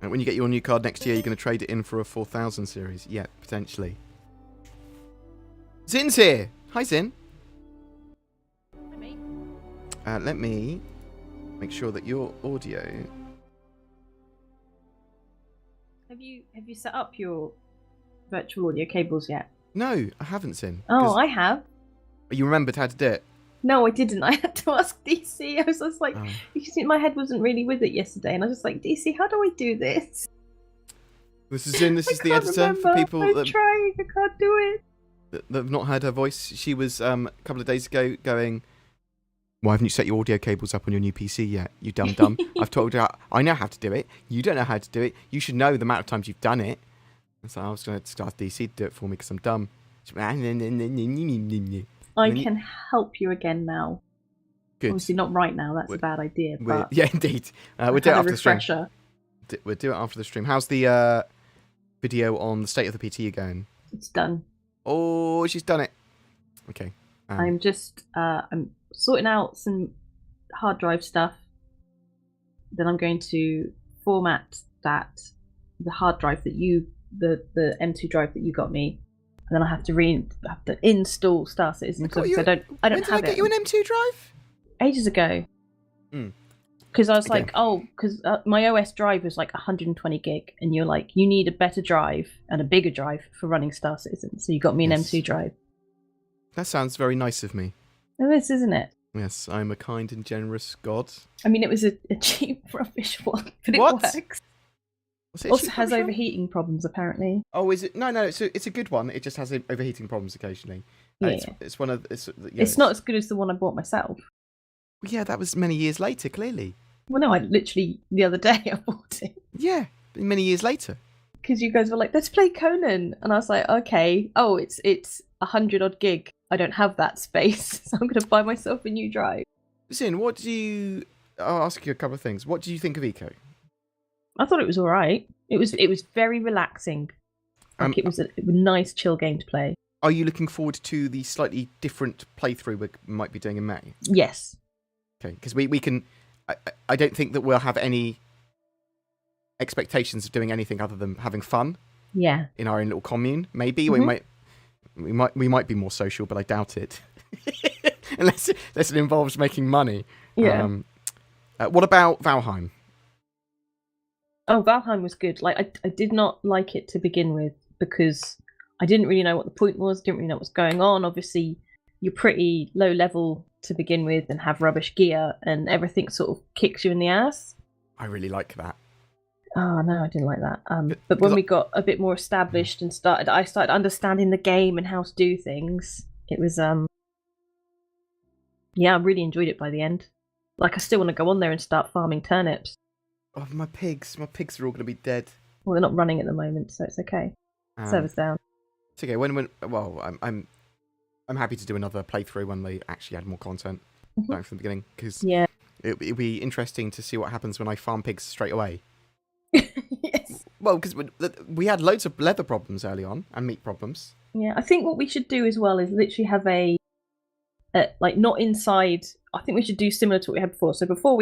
And when you get your new card next year, you're going to trade it in for a 4000 series. Yeah, potentially. Zin's here! Hi, Zin. Hi, mate. Let me make sure that your audio... Have you set up your virtual audio cables yet? No, I haven't, Zin. Oh, I have. You remembered how to do it? No, I didn't. I had to ask DC. I was just like, Oh. because my head wasn't really with it yesterday, and I was just like, DC, how do I do this? This is Zin. This is the can't editor for remember. people I'm that trying. I can't do it. that have not heard her voice. She was a couple of days ago going, "Why haven't you set your audio cables up on your new PC yet? You dumb. I've told her I know how to do it. You don't know how to do it. You should know the amount of times you've done it." And so I was going to start DC to do it for me because I'm dumb. I can help you again now. Good. Obviously not right now. That's a bad idea. But yeah, indeed. We'll do it after the stream. We'll do it after the stream. How's the video on the state of the PT going? It's done. Oh, she's done it. Okay. I'm just I'm sorting out some hard drive stuff. Then I'm going to format the hard drive that the M2 drive that you got me, and then I have to install Star Citizen because I don't when have did I get it. you an M2 drive? Ages ago. Because I was like, because my OS drive was like 120 gig, and you're like, you need a better drive and a bigger drive for running Star Citizen. So you got me an M2 drive. That sounds very nice of me. It is, isn't it? Yes, I'm a kind and generous god. I mean, it was a cheap, rubbish one, but What? it works. Was it Also cheap has rubbish one? overheating problems, apparently. Oh, is it? No, it's a good one. It just has overheating problems occasionally. Yeah. It's one of. It's not as good as the one I bought myself. Yeah, that was many years later. Clearly. Well, no, I literally the other day I bought it Yeah, many years later. because you guys were like, "Let's play Conan," and I was like, "Okay." Oh, it's 100 odd gig. I don't have that space, so I'm going to buy myself a new drive. Zin, what do you? I'll ask you a couple of things. What do you think of Eco? I thought it was all right. It was very relaxing. Like it was a nice, chill game to play. Are you looking forward to the slightly different playthrough we might be doing in May? Yes. Okay, because we can. I don't think that we'll have any expectations of doing anything other than having fun. Yeah. In our own little commune, maybe Mm-hmm. we might be more social, but I doubt it. unless it involves making money. Yeah. What about Valheim? Oh, Valheim was good. Like I did not like it to begin with because I didn't really know what the point was. Didn't really know what was going on. Obviously, you're pretty low level to begin with and have rubbish gear, and everything sort of kicks you in the ass. I really like that. Oh no, I didn't like that. But when we got a bit more established and I started understanding the game and how to do things. It was yeah, I really enjoyed it by the end. Like I still want to go on there and start farming turnips. Oh, my pigs are all going to be dead. Well, they're not running at the moment, so it's okay. Server's down. It's okay. I'm happy to do another playthrough when they actually add more content, starting from the beginning, because yeah, it'd be interesting to see what happens when I farm pigs straight away. Yes. Well, because we had loads of leather problems early on and meat problems. Yeah, I think what we should do as well is literally have a like not inside. I think we should do similar to what we had before. So before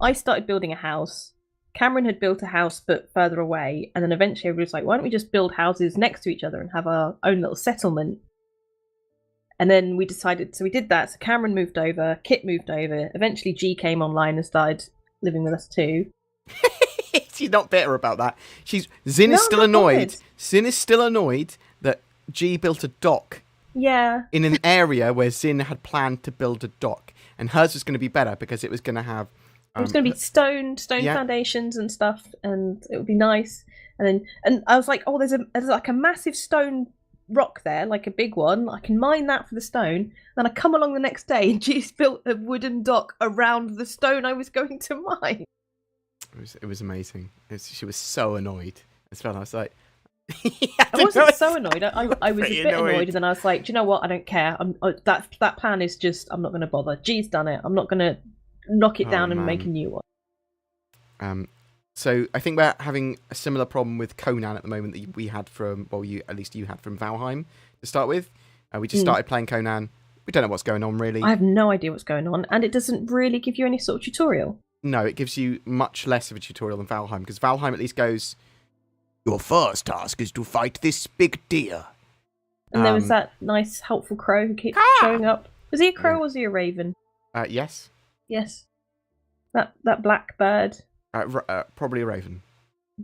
I started building a house. Cameron had built a house but further away, and then eventually everybody was like, why don't we just build houses next to each other and have our own little settlement? And then we decided, so we did that. So Cameron moved over, Kit moved over, eventually G came online and started living with us too. She's not bitter about that. Zin is still annoyed. Zin is still annoyed that G built a dock. Yeah. In an area where Zin had planned to build a dock, and hers was going to be better because it was going to have. It was going to be stone foundations and stuff, and it would be nice. And I was like, oh, there's like a massive stone rock there, like a big one. I can mine that for the stone. Then I come along the next day, and she's built a wooden dock around the stone I was going to mine. It was amazing. She was so annoyed as well. I was like, I wasn't so annoyed. I was a bit annoyed, and then I was like, do you know what? I don't care. That plan is just. I'm not going to bother. G's done it. I'm not going to knock it down and make a new one. So I think we're having a similar problem with Conan at the moment that we had from, well, at least you had from Valheim to start with. We just started playing Conan. We don't know what's going on really. I have no idea what's going on, and it doesn't really give you any sort of tutorial. No, it gives you much less of a tutorial than Valheim, because Valheim at least goes, your first task is to fight this big deer. And there was that nice, helpful crow who keeps showing up. Was he a crow or was he a raven? Yes. Yes. That black bird. Probably a raven.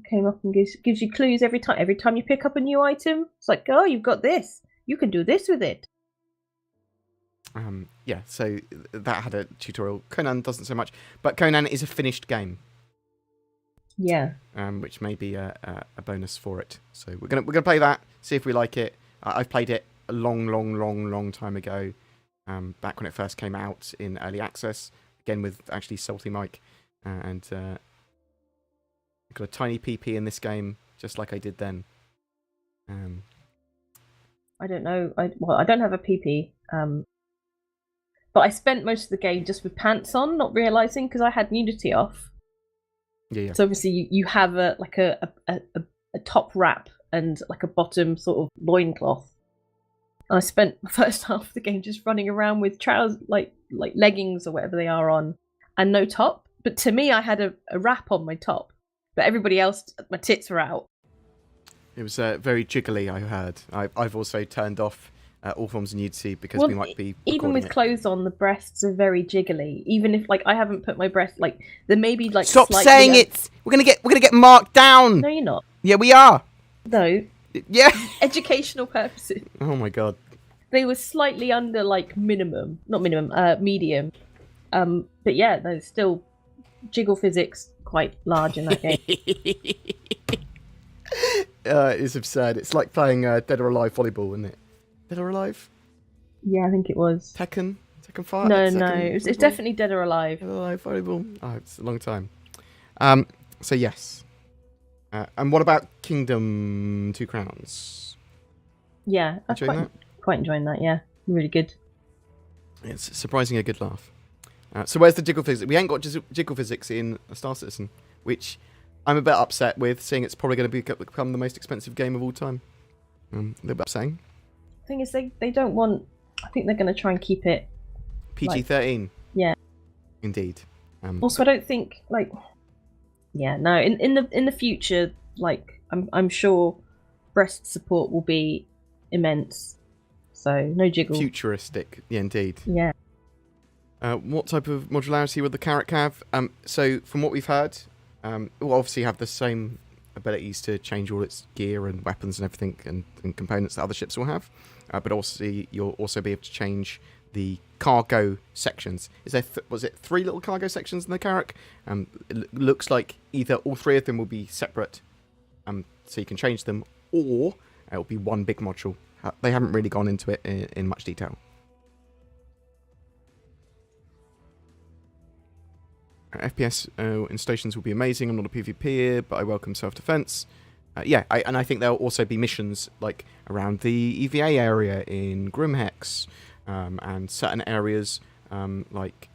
Came up and gives you clues every time. Every time you pick up a new item, it's like, oh, you've got this. You can do this with it. Yeah, so that had a tutorial. Conan doesn't so much, but Conan is a finished game. Yeah. Which may be a bonus for it. So we're gonna play that, see if we like it. I've played it a long time ago, back when it first came out in early access. Again with actually Salty Mike, and got a tiny PP in this game, just like I did then. I don't know. I don't have a PP. But I spent most of the game just with pants on, not realizing because I had nudity off. Yeah. So obviously you have a top wrap and like a bottom sort of loincloth. And I spent the first half of the game just running around with trousers, like leggings or whatever they are on, and no top. But to me, I had a wrap on my top. But everybody else, my tits were out. It was very jiggly, I heard. I've also turned off all forms of nudity because we might be even with clothes on, the breasts are very jiggly. Even if like I haven't put my breast like there may be like stop saying it. We're gonna get marked down. No, you're not. Yeah, we are. No. Yeah. Educational purposes. Oh my god. They were slightly under like medium. But yeah, there's still jiggle physics quite large in that game. It's absurd. It's like playing Dead or Alive volleyball, isn't it? Dead or Alive? Yeah, I think it was. Tekken 5? No, it's definitely Dead or Alive. Dead or Alive volleyball? Oh, it's a long time. So yes. And what about Kingdom Two Crowns? Yeah, I'm quite enjoying that, yeah. Really good. It's surprisingly a good laugh. So where's the jiggle physics? We ain't got jiggle physics in Star Citizen, which I'm a bit upset with, seeing it's probably going to become the most expensive game of all time. A little bit upsetting. The thing is, they don't want... I think they're going to try and keep it... PG-13? Like, yeah. Indeed. Also, I don't think, like... Yeah, no, in the future, like, I'm sure breast support will be immense. So, no jiggle. Futuristic, yeah, indeed. Yeah. What type of modularity would the Carrack have? So, from what we've heard, it will obviously have the same abilities to change all its gear and weapons and everything and components that other ships will have. But also, you'll also be able to change the cargo sections. Is there was it 3 little cargo sections in the Carrack? It looks like either all 3 of them will be separate, so you can change them, or it'll be one big module. They haven't really gone into it in much detail. FPS in stations will be amazing. I'm not a PvPer, but I welcome self-defense. And I think there'll also be missions like around the EVA area in Grimhex, and certain areas like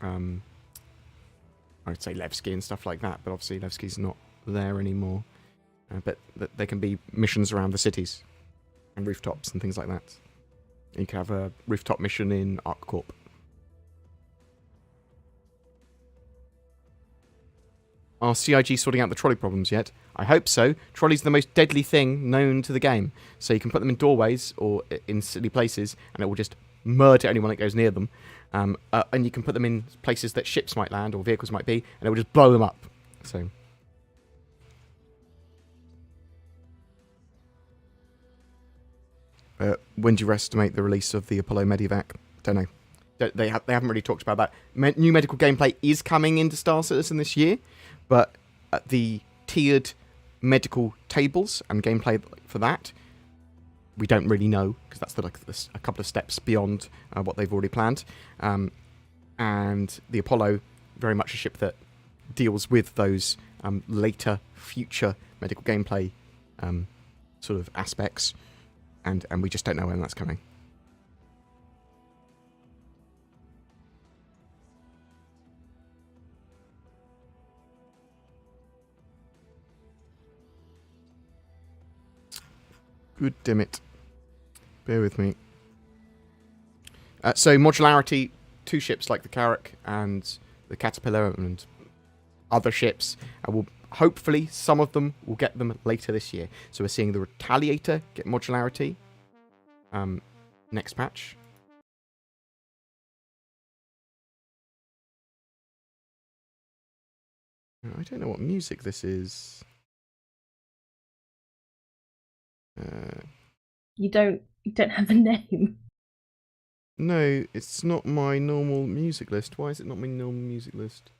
I'd say Levski and stuff like that. But obviously Levski's not there anymore. But there can be missions around the cities and rooftops and things like that. And you can have a rooftop mission in ArcCorp. Are CIG sorting out the trolley problems yet? I hope so. Trolleys are the most deadly thing known to the game. So you can put them in doorways or in silly places, and it will just murder anyone that goes near them. And you can put them in places that ships might land or vehicles might be, and it will just blow them up. So when do you estimate the release of the Apollo Medivac? Don't know. They haven't really talked about that. New medical gameplay is coming into Star Citizen this year, but the tiered medical tables and gameplay for that, we don't really know, because that's a couple of steps beyond what they've already planned. And the Apollo, very much a ship that deals with those later future medical gameplay sort of aspects, and we just don't know when that's coming. Good damn it. Bear with me. So modularity, 2 ships like the Carrack and the Caterpillar and other ships, will hopefully some of them will get them later this year. So we're seeing the Retaliator get modularity next patch. I don't know what music this is. You don't have a name. No, it's not my normal music list. Why is it not my normal music list?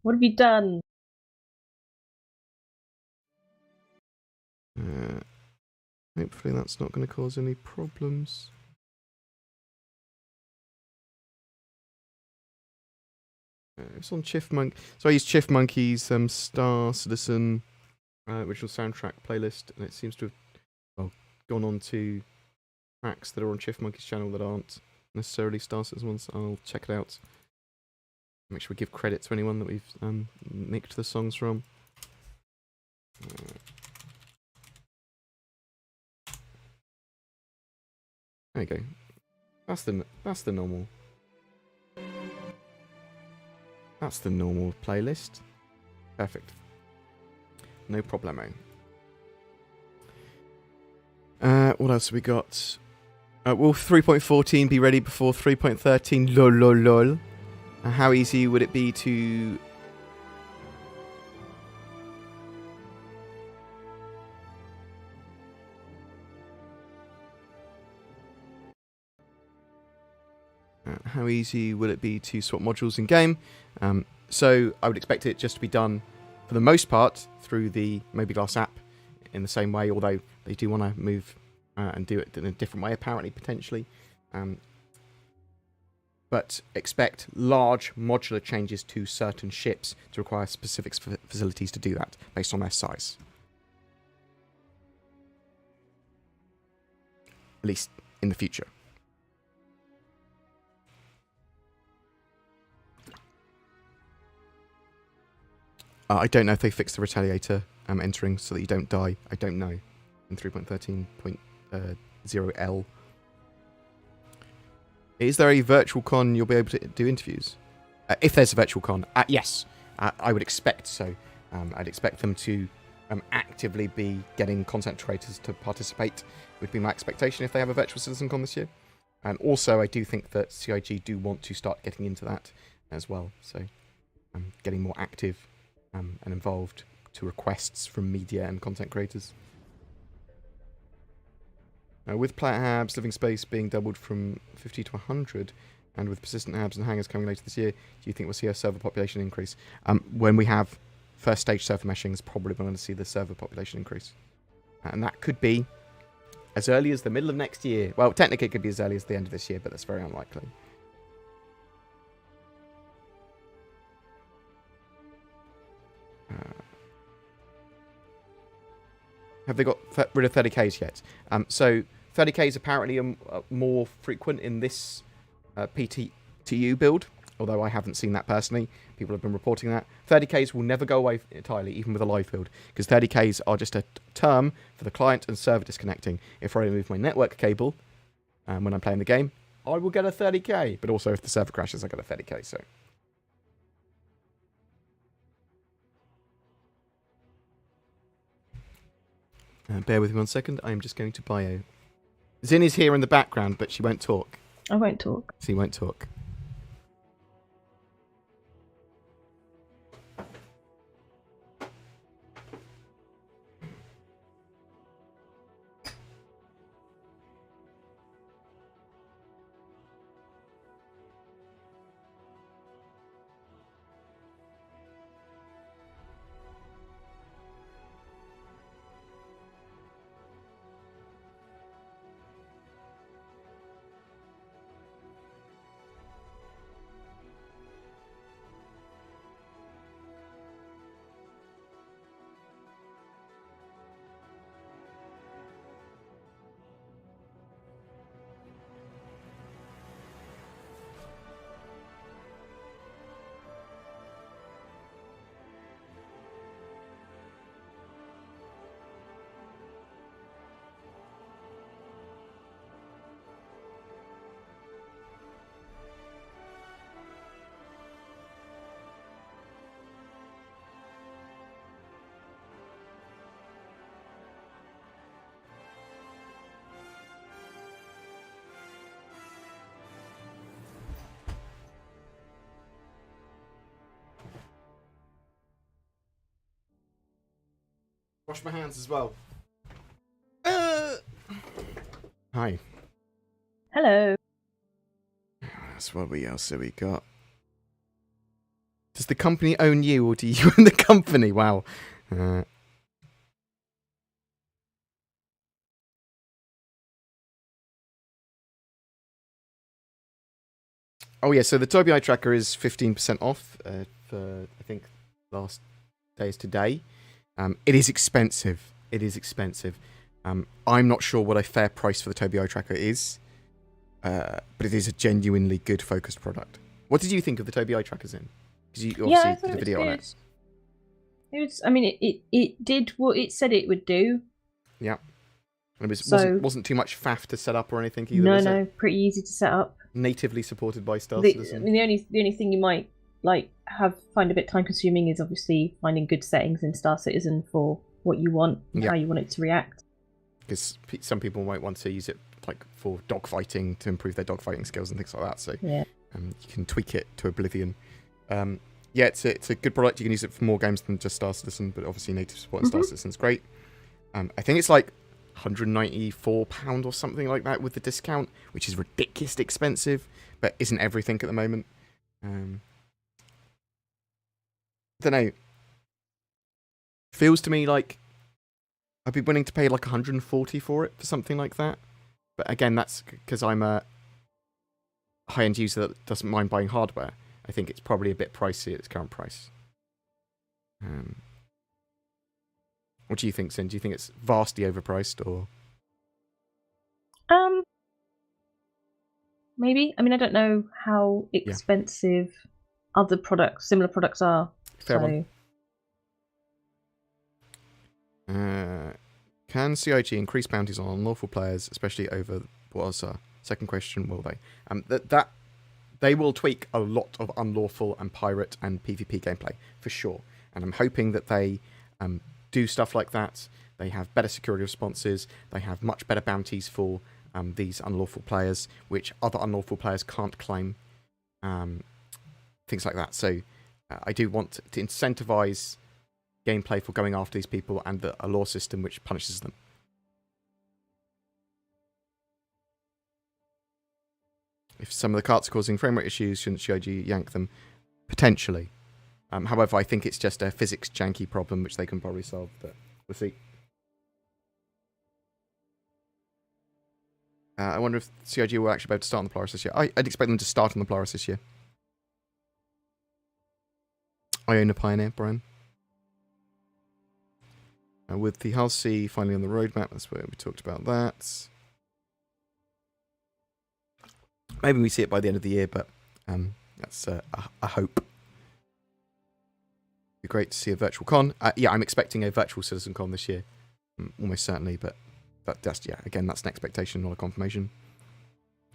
What have you done? Hopefully that's not going to cause any problems. It's on Chiffmonk. So I use Chiffmonkey's Star Citizen original soundtrack playlist, and it seems to have gone on to tracks that are on Chiffmonkey's channel that aren't necessarily Star Citizen ones. I'll check it out. Make sure we give credit to anyone that we've nicked the songs from. There you go. That's the normal. That's the normal playlist. Perfect. No problemo. What else have we got? Will 3.14 be ready before 3.13? Lol lol lol. How easy would it be to... how easy will it be to swap modules in game? So I would expect it just to be done, for the most part, through the Mobilglass app in the same way, although they do want to move and do it in a different way, apparently, potentially. But expect large modular changes to certain ships to require specific facilities to do that, based on their size. At least in the future. I don't know if they fixed the Retaliator entering so that you don't die. I don't know. In 3.13.0L. Is there a virtual con you'll be able to do interviews? If there's a virtual con, yes. I would expect so. I'd expect them to actively be getting content creators to participate. Would be my expectation if they have a virtual citizen con this year. And also, I do think that CIG do want to start getting into that as well. So, getting more active and involved to requests from media and content creators. With player habs, living space being doubled from 50 to 100, and with persistent habs and hangers coming later this year, do you think we'll see a server population increase? When we have first stage server meshing, is probably going to see the server population increase. And that could be as early as the middle of next year. Well, technically it could be as early as the end of this year, but that's very unlikely. Have they got rid of 30Ks yet? So 30Ks apparently are more frequent in this PTU build, although I haven't seen that personally. People have been reporting that. 30Ks will never go away entirely, even with a live build, because 30Ks are just a term for the client and server disconnecting. If I remove my network cable when I'm playing the game, I will get a 30K. But also if the server crashes, I get a 30K, so... bear with me 1 second. I'm just going to bio. Zin is here in the background, but she won't talk. I won't talk. She won't talk. Wash my hands as well. Hi. Hello. That's what else have we got? Does the company own you, or do you own the company? Wow. Oh yeah, so the Tobii Eye Tracker is 15% off for, I think, last days today. It is expensive. It is expensive. I'm not sure what a fair price for the Tobii Eye Tracker is, but it is a genuinely good focused product. What did you think of the Tobii Eye Trackers in? Because you obviously did a video on it. It was. I mean, it did what it said it would do. Yeah. And it wasn't too much faff to set up or anything either. No, pretty easy to set up. Natively supported by Star Citizen. I mean, the only thing you might find a bit time consuming is obviously finding good settings in Star Citizen for what you want and how you want it to react. Because some people might want to use it like for dogfighting to improve their dogfighting skills and things like that. So you can tweak it to oblivion. Yeah, it's a good product. You can use it for more games than just Star Citizen, but obviously native support in Star Citizen is great. I think it's like £194 or something like that with the discount, which is ridiculously expensive, but isn't everything at the moment. I don't know. Feels to me like I'd be willing to pay like 140 for it, for something like that. But again, that's because I'm a high-end user that doesn't mind buying hardware. I think it's probably a bit pricey at its current price. What do you think, Sin? Do you think it's vastly overpriced, or? Maybe. I mean, I don't know how expensive other products, similar products are. Fair one. Can CIG increase bounties on unlawful players, especially over what was our second question? Will they? That they will tweak a lot of unlawful and pirate and PvP gameplay for sure, and I'm hoping that they do stuff like that. They have better security responses. They have much better bounties for these unlawful players, which other unlawful players can't claim. Things like that. So I do want to incentivize gameplay for going after these people, and a law system which punishes them. If some of the carts are causing frame rate issues, shouldn't CIG yank them? Potentially. However, I think it's just a physics janky problem which they can probably solve, but we'll see. I wonder if CIG will actually be able to start on the Polaris this year. I'd expect them to start on the Polaris this year. I own a Pioneer, Brian. With the Hull C finally on the roadmap, that's where we talked about that. Maybe we see it by the end of the year, but that's a hope. It'd be great to see a virtual con. Yeah, I'm expecting a virtual Citizen Con this year, almost certainly, but that's again, that's an expectation, not a confirmation.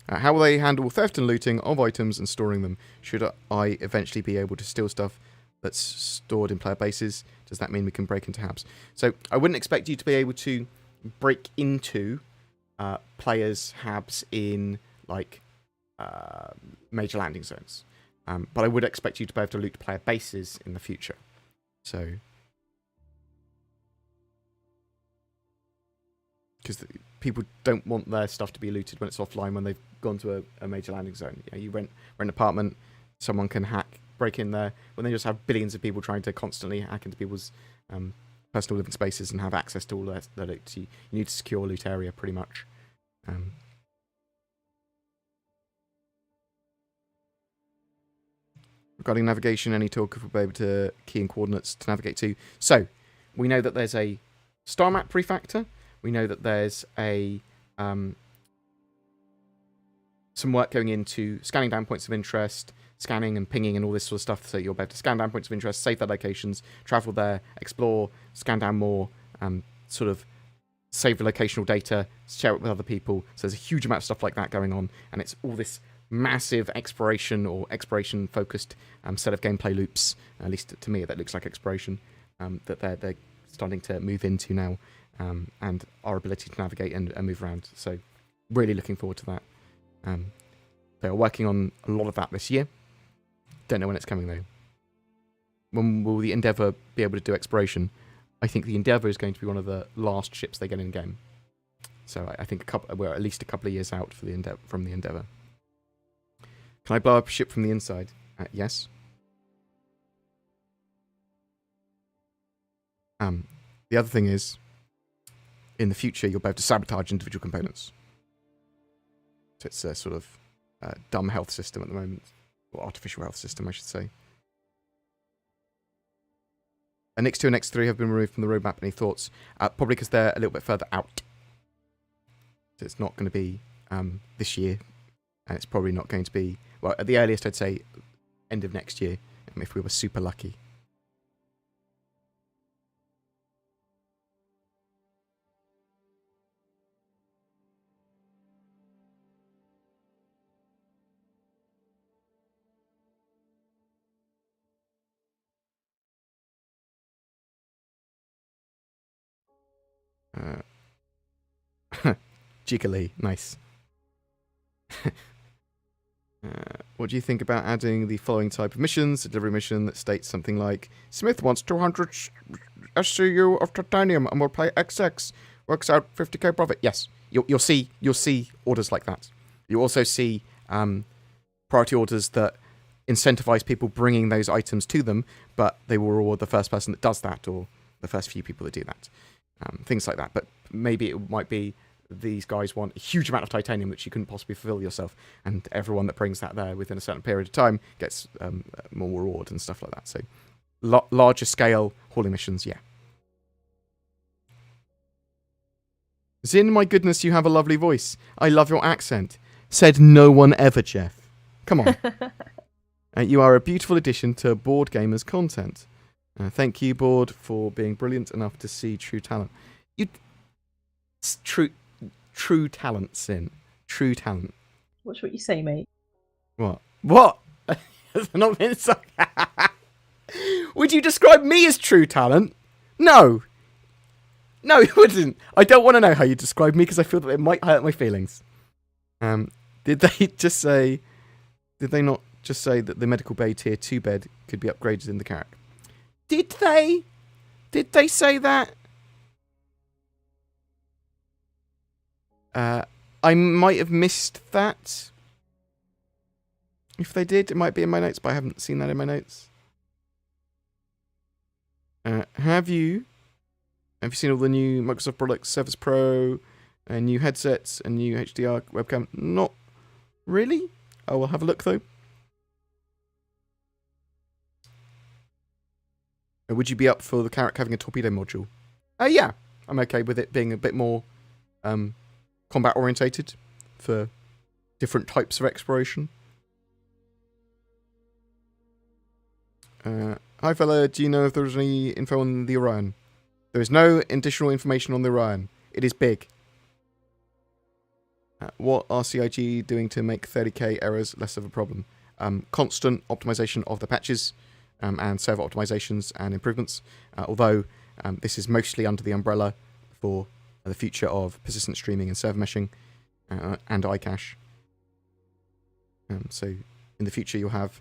How will they handle theft and looting of items and storing them? Should I eventually be able to steal stuff that's stored in player bases? Does that mean we can break into hubs? So I wouldn't expect you to be able to break into players' hubs in like major landing zones, but I would expect you to be able to loot player bases in the future. So, because people don't want their stuff to be looted when it's offline when they've gone to a major landing zone. You rent an apartment, someone can break in there, when they just have billions of people trying to constantly hack into people's personal living spaces and have access to all their loot. You need to secure a loot area pretty much. Regarding navigation, any talk if we'll be able to key in coordinates to navigate to? So, we know that there's a star map refactor. We know that there's a some work going into scanning down points of interest, scanning and pinging and all this sort of stuff, so you'll be able to scan down points of interest, save their locations, travel there, explore, scan down more, sort of save the locational data, share it with other people. So there's a huge amount of stuff like that going on, and it's all this massive exploration or exploration-focused set of gameplay loops, at least to me that looks like exploration, that they're starting to move into now, and our ability to navigate and move around. So really looking forward to that. They are working on a lot of that this year. Don't know when it's coming though. When will the Endeavour be able to do exploration? I think the Endeavour is going to be one of the last ships they get in game. So I think we're at least a couple of years out for from the Endeavour. Can I blow up a ship from the inside? Yes. The other thing is, in the future, you'll be able to sabotage individual components. So it's a sort of dumb health system at the moment. Or artificial health system, I should say. X2 and X3 have been removed from the roadmap. Any thoughts? Probably because they're a little bit further out. So it's not going to be this year. And it's probably not going to be... Well, at the earliest, I'd say end of next year. If we were super lucky. Jiggly, nice. What do you think about adding the following type of missions? A delivery mission that states something like, Smith wants 200 SCU of titanium and we'll pay XX. Works out 50k profit. Yes, you'll see orders like that. You also see priority orders that incentivize people bringing those items to them, but they will reward the first person that does that or the first few people that do that. Things like that. But maybe it might be these guys want a huge amount of titanium that you couldn't possibly fulfill yourself, and everyone that brings that there within a certain period of time gets more reward and stuff like that. So larger scale hauling missions, yeah. Zin, my goodness, you have a lovely voice. I love your accent. Said no one ever, Jeff. Come on. You are a beautiful addition to BoredGamer's content. Thank you, Board, for being brilliant enough to see true talent. True talent, Sin. True talent. Watch what you say, mate. What? Not been so. Would you describe me as true talent? No. No, you wouldn't. I don't want to know how you describe me because I feel that it might hurt my feelings. Did they not just say that the medical bay tier 2 bed could be upgraded in the carrack? Did they? Did they say that? I might have missed that. If they did, it might be in my notes, but I haven't seen that in my notes. Have you seen all the new Microsoft products, Surface Pro, and new headsets, and new HDR webcam? Not really. I will have a look, though. Would you be up for the Carrack having a torpedo module? Yeah. I'm okay with it being a bit more combat orientated for different types of exploration. Hi, fella. Do you know if there's any info on the Orion? There is no additional information on the Orion. It is big. What are CIG doing to make 30k errors less of a problem? Constant optimization of the patches and server optimizations and improvements. Although this is mostly under the umbrella for the future of persistent streaming and server meshing and iCache. So in the future you'll have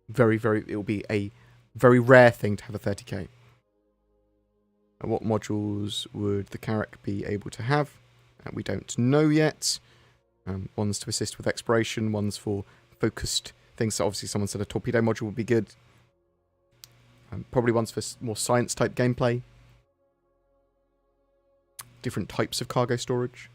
it will be a very rare thing to have a 30k. What modules would the Carrack be able to have? We don't know yet. One's to assist with exploration, one's for focused things. So obviously someone said a torpedo module would be good. Probably one's for more science type gameplay. Different types of cargo storage.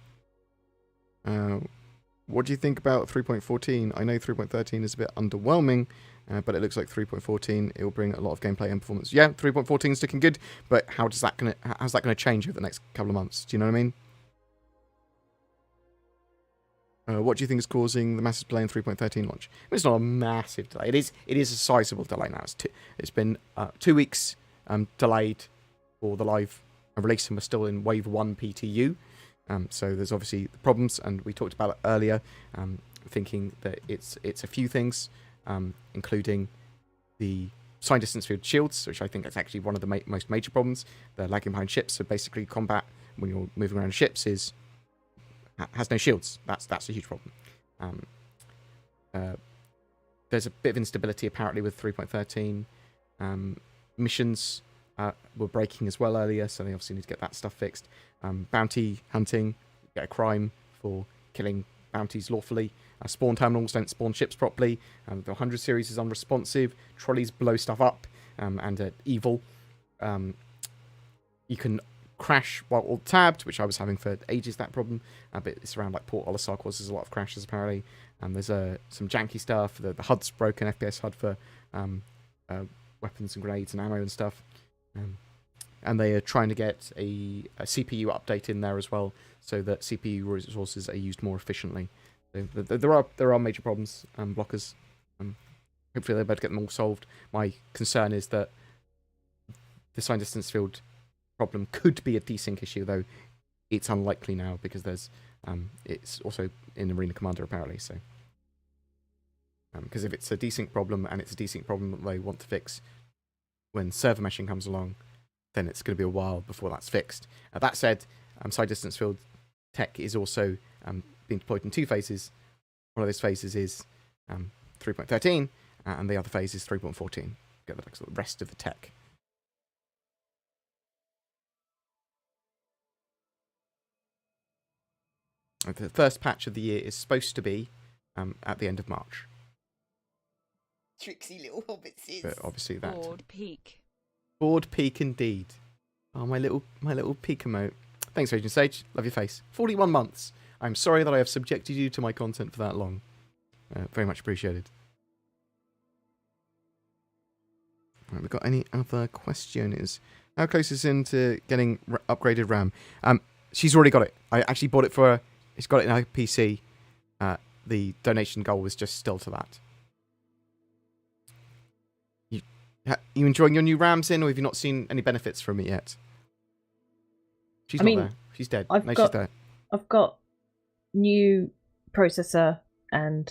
What do you think about 3.14? I know 3.13 is a bit underwhelming, but it looks like 3.14 it will bring a lot of gameplay and performance. Yeah, 3.14 is looking good, but how's that gonna change over the next couple of months? Do you know what I mean? What do you think is causing the massive delay in 3.13 launch? I mean, it's not a massive delay. It is a sizable delay now. It's been 2 weeks delayed for the live release, and we're still in wave 1 PTU. So there's obviously the problems, and we talked about it earlier, thinking that it's a few things, including the sign distance field shields, which I think is actually one of the most major problems. They're lagging behind ships, so basically combat when you're moving around ships has no shields. That's a huge problem. There's a bit of instability apparently with 3.13. Missions were breaking as well earlier, so they obviously need to get that stuff fixed. Bounty hunting, get a crime for killing bounties lawfully. Spawn terminals don't spawn ships properly. The 100 series is unresponsive. Trolleys blow stuff up and evil. You can crash while alt-tabbed, which I was having for ages, that problem. But it's around like Port Olisar causes a lot of crashes, apparently. There's some janky stuff. The HUD's broken, FPS HUD for weapons and grenades and ammo and stuff. And they are trying to get a CPU update in there as well, so that CPU resources are used more efficiently. So there are major problems, blockers. Hopefully they'll better get them all solved. My concern is that the sign distance field problem could be a desync issue, though it's unlikely now because there's it's also in Arena Commander apparently. So because if it's a desync problem and it's a desync problem that they want to fix when server meshing comes along, then it's going to be a while before that's fixed. That said, side distance field tech is also being deployed in 2 phases. One of those phases is 3.13, and the other phase is 3.14. Get the rest of the tech. The first patch of the year is supposed to be at the end of March. Tricksy little hobbitses. But obviously that. Bored peak. Bored peak indeed. Oh, my little peak emote. Thanks, Agent Sage. Love your face. 41 months. I'm sorry that I have subjected you to my content for that long. Very much appreciated. Right, we got any other questions? How close is in to getting upgraded RAM? She's already got it. I actually bought it for her. She's got it in her PC. The donation goal was just still to that. You enjoying your new RAMs in, or have you not seen any benefits from it yet? She's not there. She's dead. She's dead. I've got new processor, and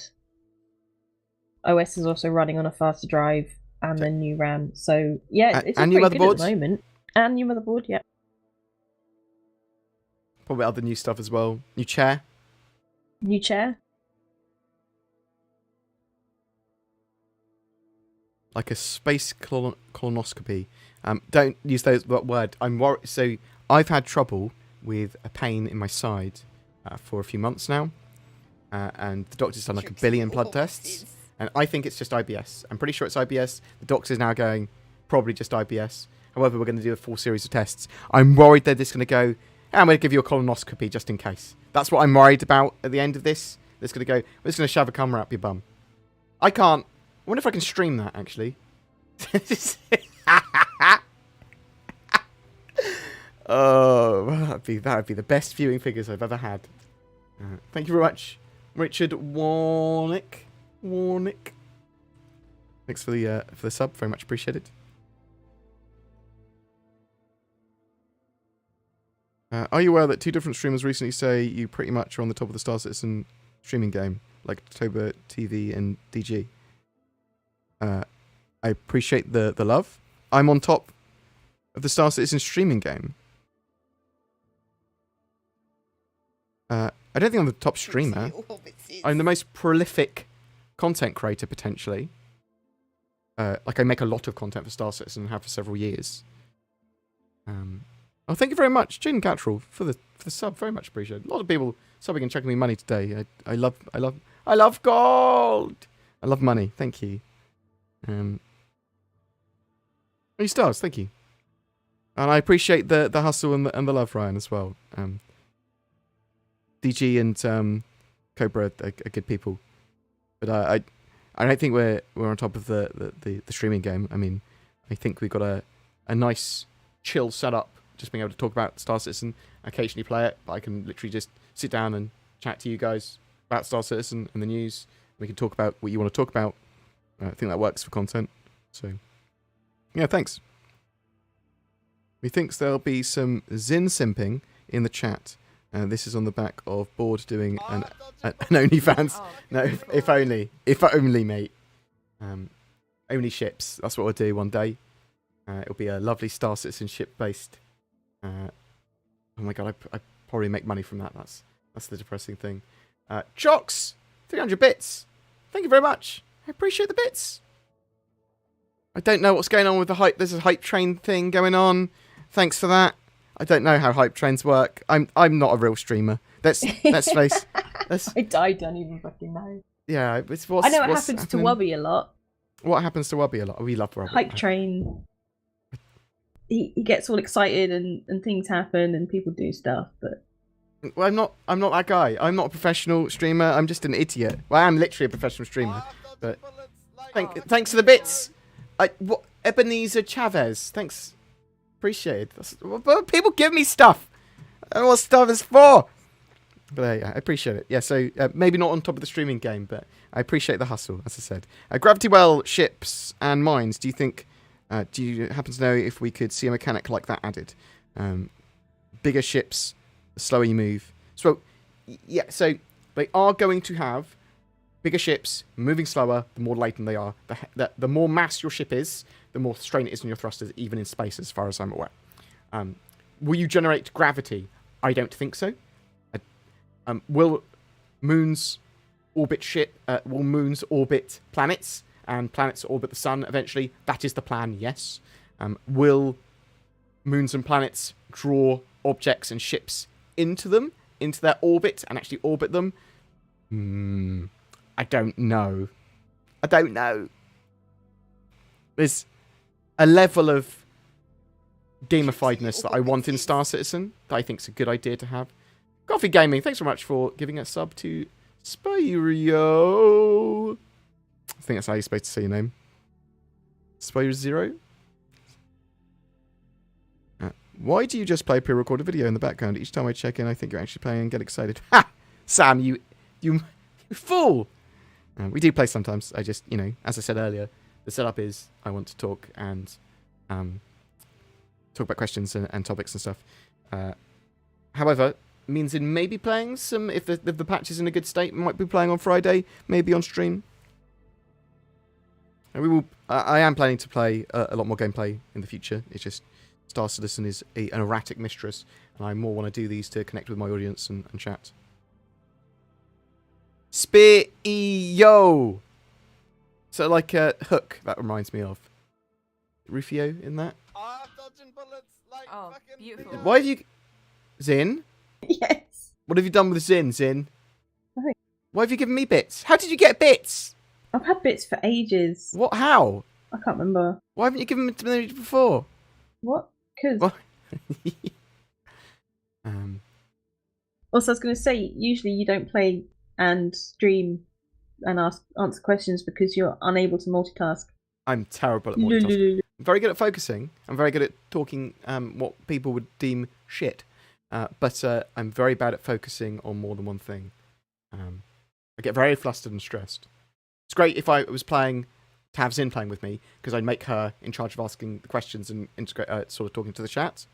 OS is also running on a faster drive, and then new RAM. So yeah, it's and pretty new good motherboards? at the moment. And new motherboard, yeah. Probably other new stuff as well. New chair. New chair. Like a space colonoscopy. Don't use that word. I'm worried. So I've had trouble with a pain in my side for a few months now, and the doctor's done like 1 billion blood tests, and I think it's just IBS. I'm pretty sure it's IBS. The doctor's now going probably just IBS. However, we're going to do a full series of tests. I'm worried they're just going to go, I'm going to give you a colonoscopy just in case. That's what I'm worried about at the end of this. They're going to go, we're just going to shove a camera up your bum. I can't. I wonder if I can stream that, actually. Oh, that'd be the best viewing figures I've ever had. Thank you very much, Richard Warnick. Thanks for the sub. Very much appreciated. Are you aware that 2 different streamers recently say you pretty much are on the top of the Star Citizen streaming game, like Toba TV and DG? I appreciate the love. I'm on top of the Star Citizen streaming game. I don't think I'm the top streamer. I'm the most prolific content creator, potentially. Like, I make a lot of content for Star Citizen and have for several years. Oh, thank you very much, Jin Cattrall, for the sub. Very much appreciated. A lot of people subbing and chucking me money today. I love gold. I love money. Thank you. Any stars, thank you. And I appreciate the hustle and the love, Ryan, as well. DG and Cobra are good people, but I don't think we're on top of the streaming game. I mean, I think we've got a nice chill setup, just being able to talk about Star Citizen, occasionally play it, but I can literally just sit down and chat to you guys about Star Citizen and the news. We can talk about what you want to talk about. I think that works for content. So, yeah, thanks. He thinks there'll be some Zin simping in the chat. This is on the back of Bored doing an OnlyFans. No, if only, mate. Only ships. That's what we'll do one day. It'll be a lovely Star Citizen ship based. Oh my god, I probably make money from that. That's the depressing thing. Chocks, 300 bits. Thank you very much. I appreciate the bits. I don't know what's going on with the hype. There's a hype train thing going on. Thanks for that. I don't know how hype trains work. I'm not a real streamer. Let's face. I don't even fucking know. Yeah, I know it happens to Wubby a lot. What happens to Wubby a lot? We love Wubby. Hype train. He gets all excited and things happen and people do stuff, but well, I'm not that guy. I'm not a professional streamer. I'm just an idiot. Well, I am literally a professional streamer. But thanks for the bits. What Ebenezer Chavez? Thanks, appreciate it. People give me stuff. I don't know what stuff is for. But yeah, I appreciate it. Yeah, so maybe not on top of the streaming game, but I appreciate the hustle, as I said. Gravity well, ships, and mines. Do you happen to know if we could see a mechanic like that added? Bigger ships, the slower you move. So, yeah, so they are going to have bigger ships, moving slower, the more laden they are. The more mass your ship is, the more strain it is on your thrusters, even in space, as far as I'm aware. Will you generate gravity? I don't think so. Will moons orbit planets, and planets orbit the sun eventually? That is the plan, yes. Will moons and planets draw objects and ships into their orbit, and actually orbit them? I don't know. There's a level of gamifiedness that I want in Star Citizen that I think is a good idea to have. Coffee Gaming, thanks so much for giving a sub to Spyro. I think that's how you're supposed to say your name. Spyro Zero? Why do you just play pre-recorded video in the background? Each time I check in, I think you're actually playing and get excited. Ha! Sam, you fool! We do play sometimes. I just, as I said earlier, the setup is I want to talk and talk about questions and topics and stuff. However, means in maybe playing some, if the patch is in a good state, might be playing on Friday, maybe on stream. And I am planning to play a lot more gameplay in the future. It's just Star Citizen is an erratic mistress, and I more want to do these to connect with my audience and chat. Spear-yo! So like a hook, that reminds me of. Rufio in that? Oh, beautiful. Why have you... Zin? yes. What have you done with Zin? Nothing. Why have you given me bits? How did you get bits? I've had bits for ages. What? How? I can't remember. Why haven't you given them to me before? What? Because. What? Also, I was going to say, usually you don't play and stream and answer questions because you're unable to multitask. I'm terrible at multitasking. I'm very good at focusing. I'm very good at talking what people would deem shit. But I'm very bad at focusing on more than one thing. I get very flustered and stressed. It's great if I was to have Zin playing with me, because I'd make her in charge of asking the questions and sort of talking to the chat.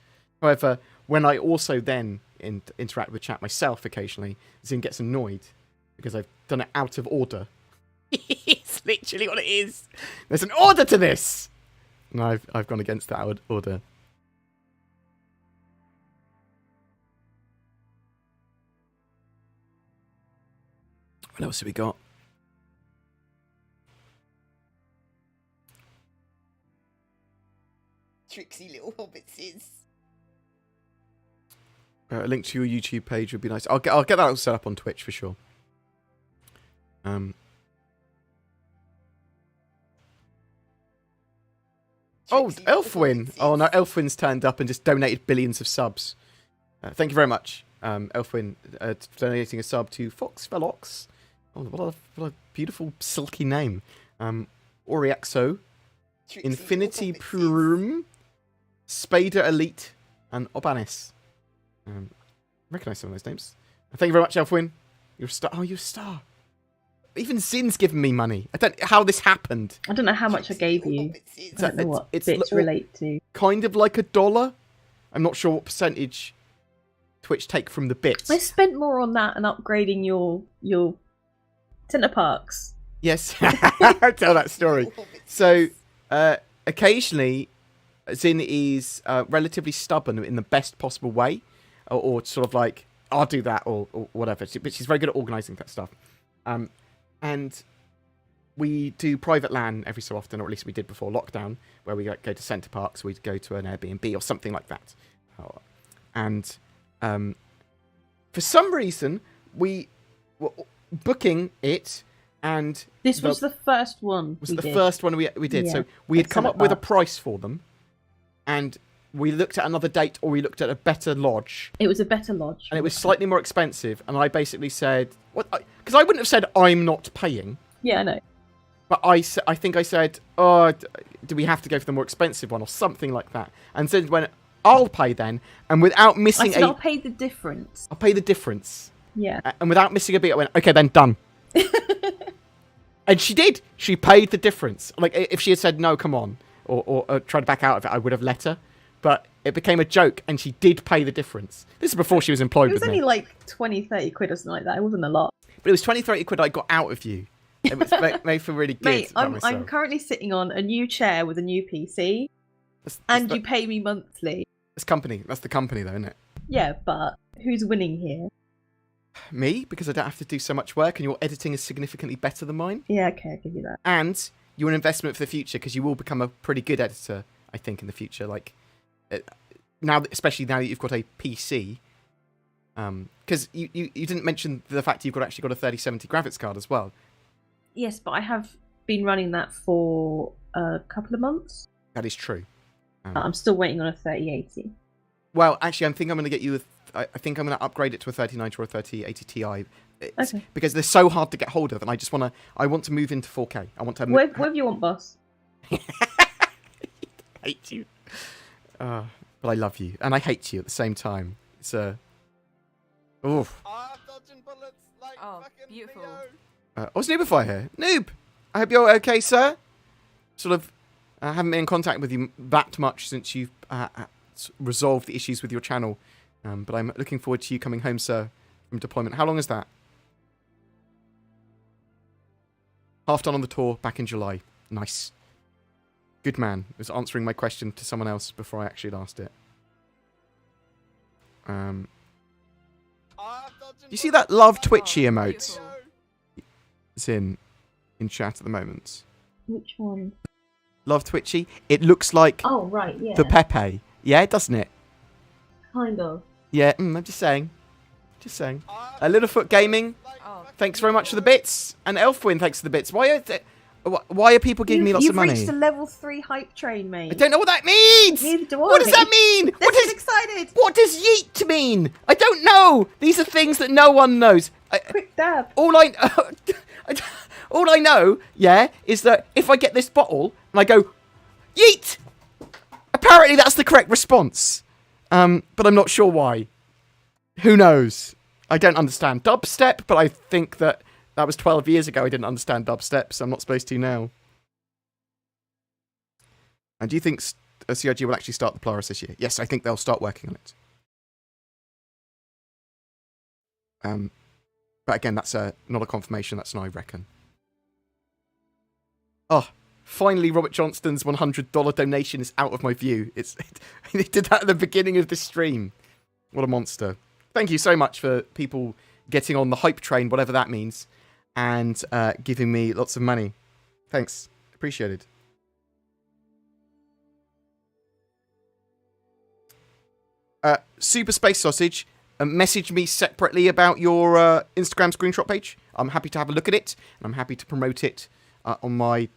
However, when I also then interact with chat myself occasionally, Zin gets annoyed because I've done it out of order. It's literally what it is. There's an order to this! And I've gone against that order. What else have we got? Tricksy little hobbitses. A link to your YouTube page would be nice. I'll get that all set up on Twitch for sure. Oh, Elfwin! Oh no, Elfwin's turned up and just donated billions of subs. Thank you very much, Elfwin, donating a sub to Fox Velox. Oh, what a beautiful silky name. Oriaxo, Infinity Prum, Spader Elite, and Obanis. Recognise some of those names. Thank you very much, Elfwin. You're a star. Oh, you're a star. Even Zin's given me money. I don't know how this happened. I don't know how much I gave you. I don't know what bits relate to. Kind of like $1. I'm not sure what percentage Twitch take from the bits. I spent more on that and upgrading your Centre Parks. Yes, tell that story. So, occasionally, Zin is relatively stubborn in the best possible way, or sort of like, I'll do that, or whatever. But she's very good at organising that stuff. And we do private LAN every so often, or at least we did before lockdown, where we go to Centre Parks, we'd go to an Airbnb or something like that. And for some reason, we were booking it, and this was the first one. First one we did. Yeah, so we had come up with a March. price for them, and we looked at another date, or we looked at a better lodge. It was a better lodge, and it was slightly more expensive. And I basically said, "What?" Because I wouldn't have said I'm not paying. Yeah, I know. But I think I said, "Oh, do we have to go for the more expensive one or something like that?" And so when I'll pay then, and without missing I'll pay the difference. I'll pay the difference. Yeah. And without missing a beat, I went, "Okay, then done." And she did. She paid the difference. Like if she had said no, come on, or tried to back out of it, I would have let her. But it became a joke, and she did pay the difference. This is before she was employed with me. It was only like 20, 30 quid or something like that. It wasn't a lot. But it was 20, 30 quid I got out of you. It was made for really good. Mate, I'm currently sitting on a new chair with a new PC, and you pay me monthly. It's company. That's the company, though, isn't it? Yeah, but who's winning here? Me, because I don't have to do so much work, and your editing is significantly better than mine. Yeah, okay, I'll give you that. And you're an investment for the future, because you will become a pretty good editor, I think, in the future. Like now, especially now that you've got a PC. Because you didn't mention the fact you've actually got a 3070 graphics card as well. Yes, but I have been running that for a couple of months. That is true. I'm still waiting on a 3080. Well, actually, I think I'm going to get you. I think I'm going to upgrade it to a 3090 or a 3080 Ti. Okay. Because they're so hard to get hold of, and I want to move into 4K. I want to. Whatever you want, boss. I hate you. But I love you, and I hate you at the same time. It's a. Oof. Dodging bullets like beautiful. What's Noobify here? Noob! I hope you're okay, sir. Sort of haven't been in contact with you that much since you've resolved the issues with your channel. But I'm looking forward to you coming home, sir, from deployment. How long is that? Half done on the tour back in July. Nice. Good man. I was answering my question to someone else before I actually asked it. Do you see that love Twitchy emote? It's in chat at the moment. Which one? Love Twitchy. It looks like right, yeah. the Pepe. Yeah, doesn't it? Kind of. Yeah, I'm just saying. Just saying. Littlefoot Gaming, thanks very much for the bits. And Elfwin, thanks for the bits. Why are people giving me lots of money? You've reached a level 3 hype train, mate. I don't know what that means! Neither do I. What does that mean? They're excited! What does yeet mean? I don't know! These are things that no one knows. Quick dab. All I know, yeah, is that if I get this bottle and I go, yeet! Apparently that's the correct response. But I'm not sure why. Who knows? I don't understand dubstep, but I think that was 12 years ago. I didn't understand dubstep, so I'm not supposed to now. And do you think CRG will actually start the Polaris this year? Yes, I think they'll start working on it. But again, that's not a confirmation. That's an I reckon. Oh, finally, Robert Johnston's $100 donation is out of my view. He did that at the beginning of the stream. What a monster. Thank you so much for people getting on the hype train, whatever that means, and giving me lots of money. Thanks. Appreciated. Super Space Sausage, message me separately about your Instagram screenshot page. I'm happy to have a look at it, and I'm happy to promote it on my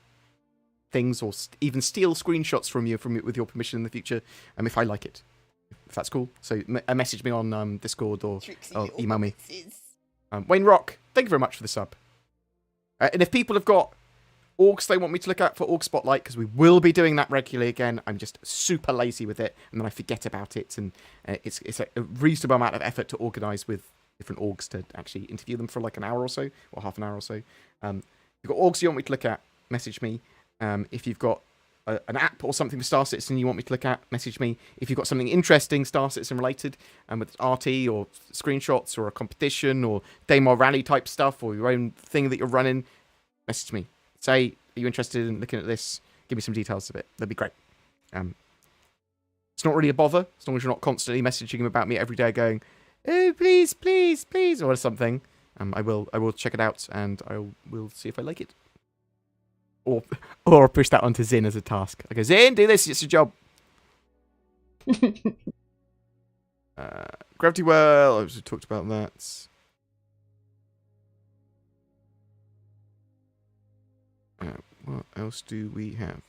things, or even steal screenshots from you with your permission in the future, if I like it. If that's cool. So message me on Discord or email me. Wayne Rock, thank you very much for the sub. And if people have got orgs they want me to look at for Org Spotlight, because we will be doing that regularly again, I'm just super lazy with it, and then I forget about it, and it's a reasonable amount of effort to organise with different orgs to actually interview them for like an hour or so, or half an hour or so. If you've got orgs you want me to look at, message me. If you've got an app or something for Star Citizen you want me to look at, message me. If you've got something interesting Star Citizen related, with RT or screenshots or a competition or Daymar Rally type stuff or your own thing that you're running, message me. Say, are you interested in looking at this? Give me some details of it. That'd be great. It's not really a bother, as long as you're not constantly messaging him about me every day going, oh, please, please, please, or something. I will check it out, and I will see if I like it. Or push that onto Zin as a task. I go, Zin, do this, it's your job. Gravity well. I just talked about that. What else do we have?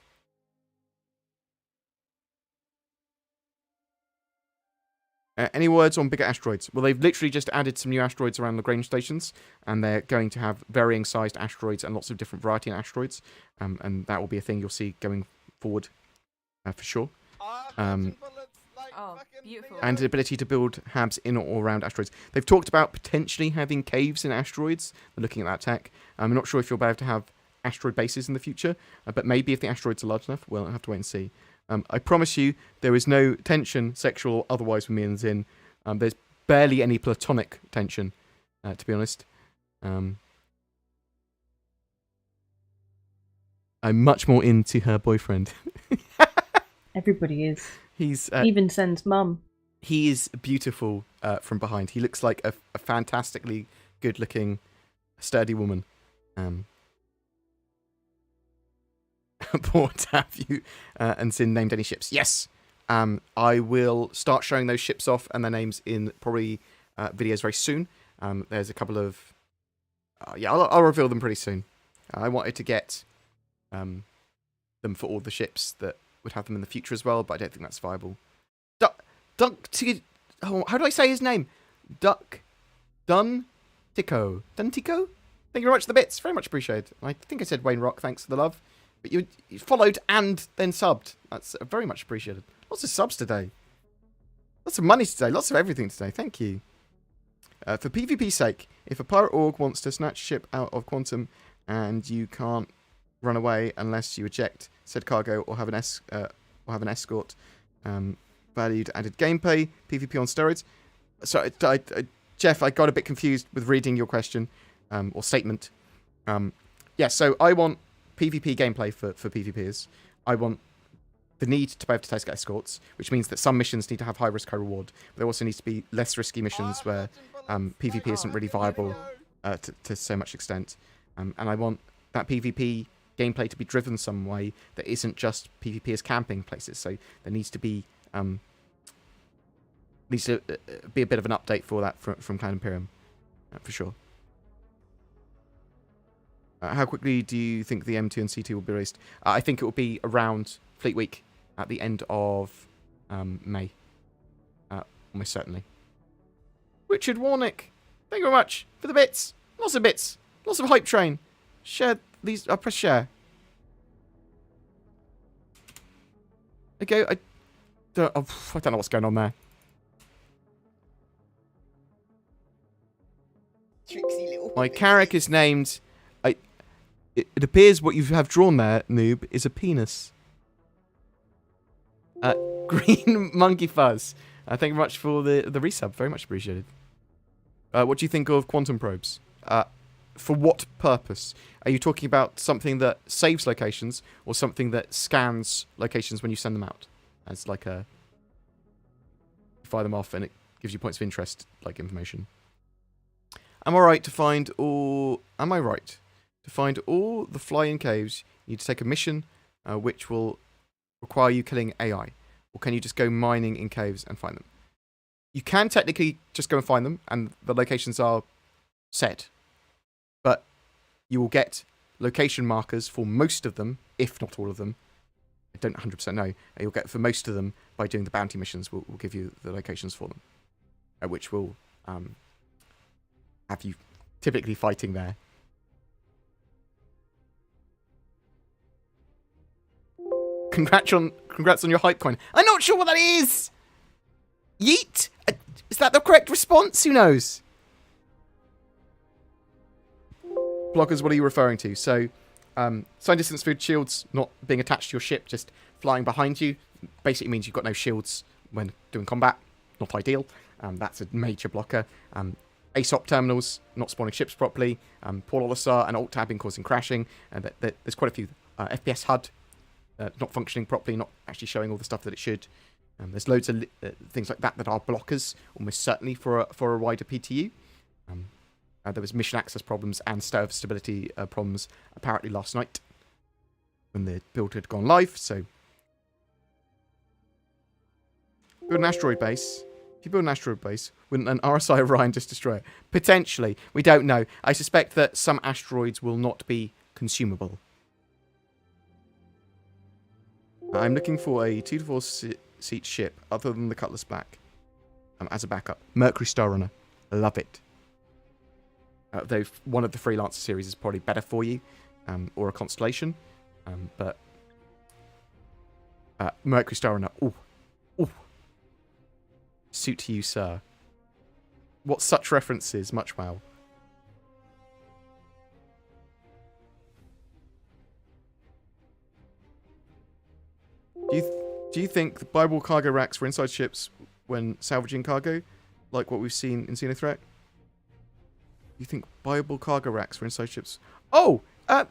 Any words on bigger asteroids? Well, they've literally just added some new asteroids around Lagrange stations, and they're going to have varying sized asteroids and lots of different variety of asteroids, and that will be a thing you'll see going forward for sure. Oh, beautiful. And the ability to build habs in or around asteroids. They've talked about potentially having caves in asteroids. They're looking at that tech. I'm not sure if you'll be able to have asteroid bases in the future, but maybe if the asteroids are large enough, we'll have to wait and see. I promise you, there is no tension, sexual or otherwise, with me and Zin. There's barely any platonic tension, to be honest. I'm much more into her boyfriend. Everybody is. He's Even Sen's mum. He is beautiful from behind. He looks like a fantastically good-looking, sturdy woman. Bored, have you and Zin named any ships? Yes. I will start showing those ships off and their names in probably videos very soon. There's a couple of... I'll reveal them pretty soon. I wanted to get them for all the ships that would have them in the future as well, but I don't think that's viable. How do I say his name? Duntico. Duntico? Thank you very much for the bits. Very much appreciated. I think I said Wayne Rock, thanks for the love. But you followed and then subbed. That's very much appreciated. Lots of subs today. Lots of money today. Lots of everything today. Thank you. For PvP's sake, if a pirate org wants to snatch a ship out of Quantum and you can't run away unless you eject said cargo or have an escort, valued added gameplay, PvP on steroids. So, Jeff, I got a bit confused with reading your question or statement. So I want PvP gameplay for PvPers. I want the need to be able to task escorts, which means that some missions need to have high risk, high reward. But there also needs to be less risky missions where PvP isn't really viable to so much extent. And I want that PvP gameplay to be driven some way that isn't just PvP as camping places. So there needs to be a bit of an update for that from Cloud Imperium, for sure. How quickly do you think the M2 and C2 will be released? I think it will be around Fleet Week at the end of May. Almost certainly. Richard Warnick, thank you very much for the bits. Lots of bits. Lots of hype train. Share these. I'll press share. Okay, I don't know what's going on there. Tricksy little My puppets. Carrack is named... It appears what you have drawn there, noob, is a penis. Green Monkey Fuzz. Thank you very much for the resub. Very much appreciated. What do you think of quantum probes? For what purpose? Are you talking about something that saves locations or something that scans locations when you send them out? As like a... fire them off and it gives you points of interest, like information. Am I right to find all... Am I right? To find all the fly-in caves, you need to take a mission which will require you killing AI. Or can you just go mining in caves and find them? You can technically just go and find them, and the locations are set. But you will get location markers for most of them, if not all of them. I don't 100% know. You'll get for most of them by doing the bounty missions. We'll give you the locations for them. Which will have you typically fighting there. Congrats on your hype coin. I'm not sure what that is! Yeet! Is that the correct response? Who knows? Bloggers, what are you referring to? So, sign distance food shields not being attached to your ship, just flying behind you, basically means you've got no shields when doing combat. Not ideal. That's a major blocker. ASOP terminals not spawning ships properly. Poor LSR and alt tabbing causing crashing. And there's quite a few. FPS HUD not functioning properly, not actually showing all the stuff that it should. There's loads of things like that are blockers, almost certainly for a wider PTU. There was mission access problems and server stability problems apparently last night when the build had gone live. So, build an asteroid base. If you build an asteroid base, wouldn't an RSI Orion just destroy it? Potentially. We don't know. I suspect that some asteroids will not be consumable. I'm looking for a 2 to 4 seat ship other than the Cutlass Black as a backup. Mercury Star Runner. Love it. Though one of the Freelancer series is probably better for you, or a Constellation. But Mercury Star Runner. Ooh. Ooh. Suit to you, sir. What such references, much wow. Do you think the buyable cargo racks for inside ships when salvaging cargo, like what we've seen in Xenothreat? You think buyable cargo racks for inside ships? Oh, I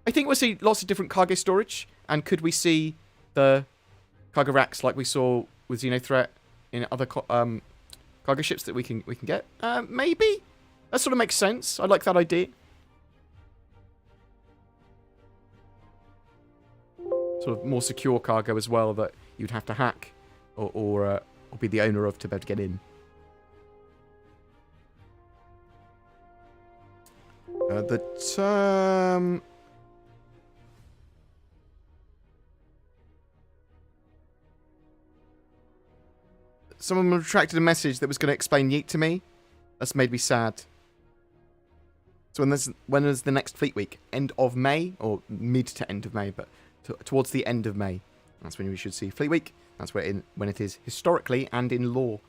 think we'll see lots of different cargo storage, and could we see the cargo racks like we saw with Xenothreat in other cargo ships that we can get? Maybe. That sort of makes sense. I like that idea. Sort of more secure cargo as well that you'd have to hack or be the owner of to be able to get in. The term... Someone retracted a message that was going to explain Yeet to me. That's made me sad. So when is the next Fleet Week? End of May? Or mid to end of May, but towards the end of May. That's when we should see Fleet Week. That's when it is historically and in law.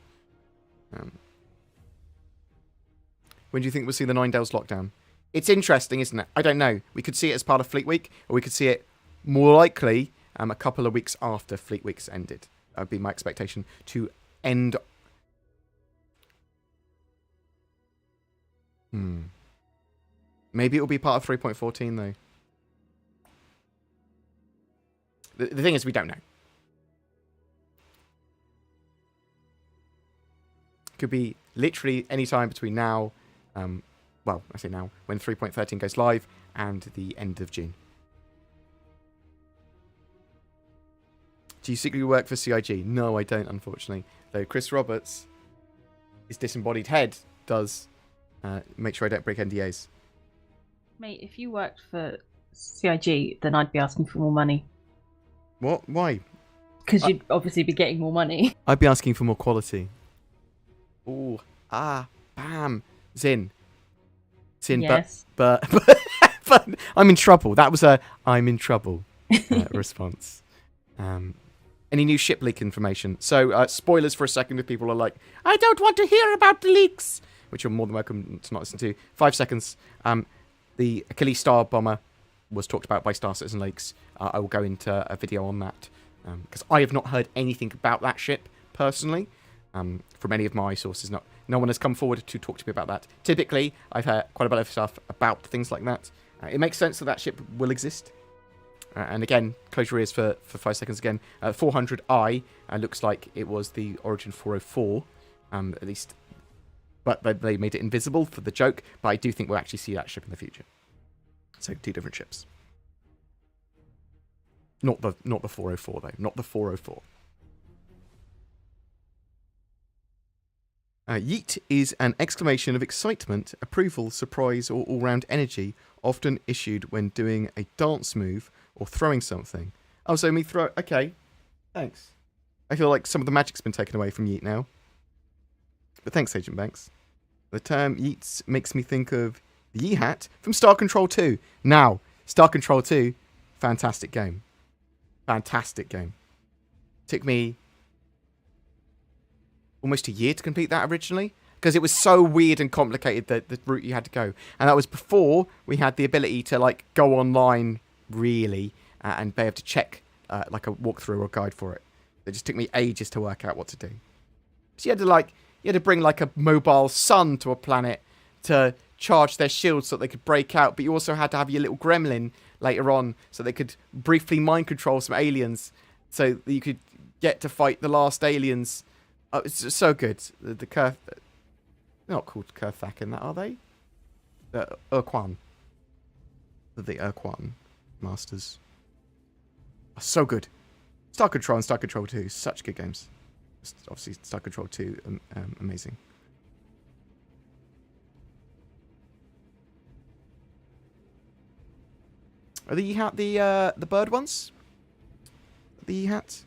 When do you think we'll see the Ninedales lockdown? It's interesting, isn't it? I don't know. We could see it as part of Fleet Week, or we could see it more likely a couple of weeks after Fleet Week's ended. That would be my expectation to end. Maybe it will be part of 3.14 though. The thing is, we don't know. Could be literally any time between now, well, I say now, when 3.13 goes live, and the end of June. Do you secretly work for CIG? No, I don't, unfortunately. Though Chris Roberts, his disembodied head, does make sure I don't break NDAs. Mate, if you worked for CIG, then I'd be asking for more money. What? Why? Because you'd obviously be getting more money. I'd be asking for more quality. Ooh, bam, Zin, Yes. but I'm in trouble. That was a I'm in trouble response. Any new ship leak information? So spoilers for a second if people are like, I don't want to hear about the leaks, which you're more than welcome to not listen to. 5 seconds. The Achilles Star bomber was talked about by Star Citizen Leaks. I will go into a video on that because I have not heard anything about that ship personally from any of my sources. No one has come forward to talk to me about that. Typically, I've heard quite a bit of stuff about things like that. It makes sense that ship will exist. And again, close your ears for 5 seconds again. 400i looks like it was the Origin 404, at least. But they made it invisible for the joke. But I do think we'll actually see that ship in the future. So 2 different ships. Not the 404 though. Not the 404. Yeet is an exclamation of excitement, approval, surprise, or all-round energy, often issued when doing a dance move or throwing something. Oh, so me throw... Okay. Thanks. I feel like some of the magic's been taken away from Yeet now. But thanks, Agent Banks. The term Yeets makes me think of the Yee-Hat from Star Control 2. Now, Star Control 2, fantastic game. Fantastic game. Took me almost a year to complete that originally, because it was so weird and complicated, the route you had to go. And that was before we had the ability to like go online, really, and be able to check like a walkthrough or guide for it. It just took me ages to work out what to do. So you had to bring like a mobile sun to a planet to charge their shields so that they could break out, but you also had to have your little gremlin later on so they could briefly mind control some aliens so that you could get to fight the last aliens. Oh, it's just so good. The Kurth... They're not called Kurthakin, that are they? The Urquan. The Urquan Masters. Oh, so good. Star Control and Star Control 2, such good games. Obviously, Star Control 2, amazing. Are the bird ones? The hats?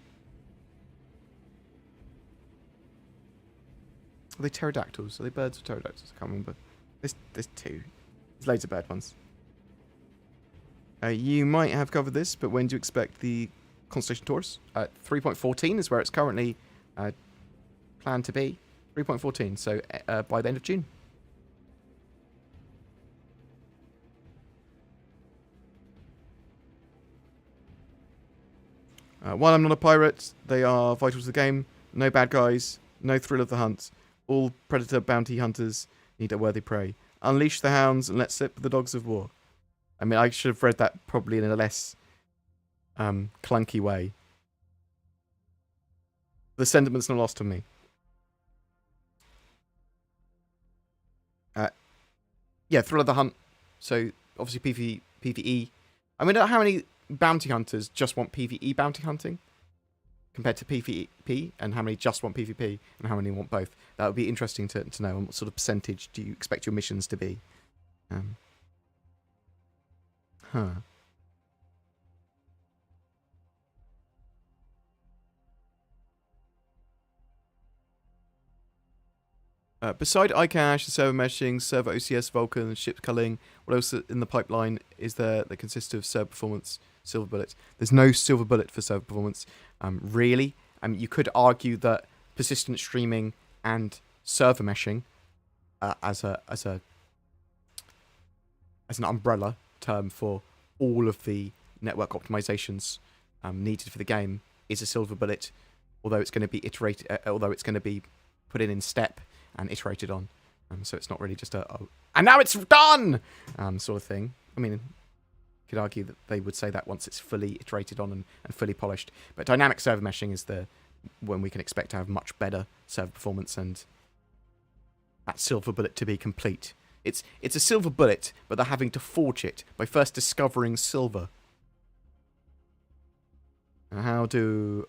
Are they pterodactyls? Are they birds or pterodactyls? I can't remember. There's two. There's loads of bird ones. You might have covered this, but when do you expect the Constellation Taurus? 3.14 is where it's currently planned to be. 3.14, so by the end of June. While I'm not a pirate, they are vital to the game. No bad guys, no thrill of the hunt. All predator bounty hunters need a worthy prey. Unleash the hounds and let slip the dogs of war. I mean, I should have read that probably in a less clunky way. The sentiment's not lost on me. Yeah, thrill of the hunt. So, obviously PvE. I mean, how many bounty hunters just want PvE bounty hunting compared to PvP, and how many just want PvP, and how many want both? That would be interesting to know. And what sort of percentage do you expect your missions to be? Beside iCache, the server meshing, server OCS, Vulkan, ship culling, what else in the pipeline is there that consists of server performance, silver bullet? There's no silver bullet for server performance, really. You could argue that persistent streaming and server meshing, as an umbrella term for all of the network optimizations needed for the game, is a silver bullet. Although it's going to be iterated, although it's going to be put in step and iterated on, so it's not really just and now it's done sort of thing. I mean, you could argue that they would say that once it's fully iterated on and fully polished. But dynamic server meshing is when we can expect to have much better server performance and that silver bullet to be complete. It's a silver bullet, but they're having to forge it by first discovering silver. How do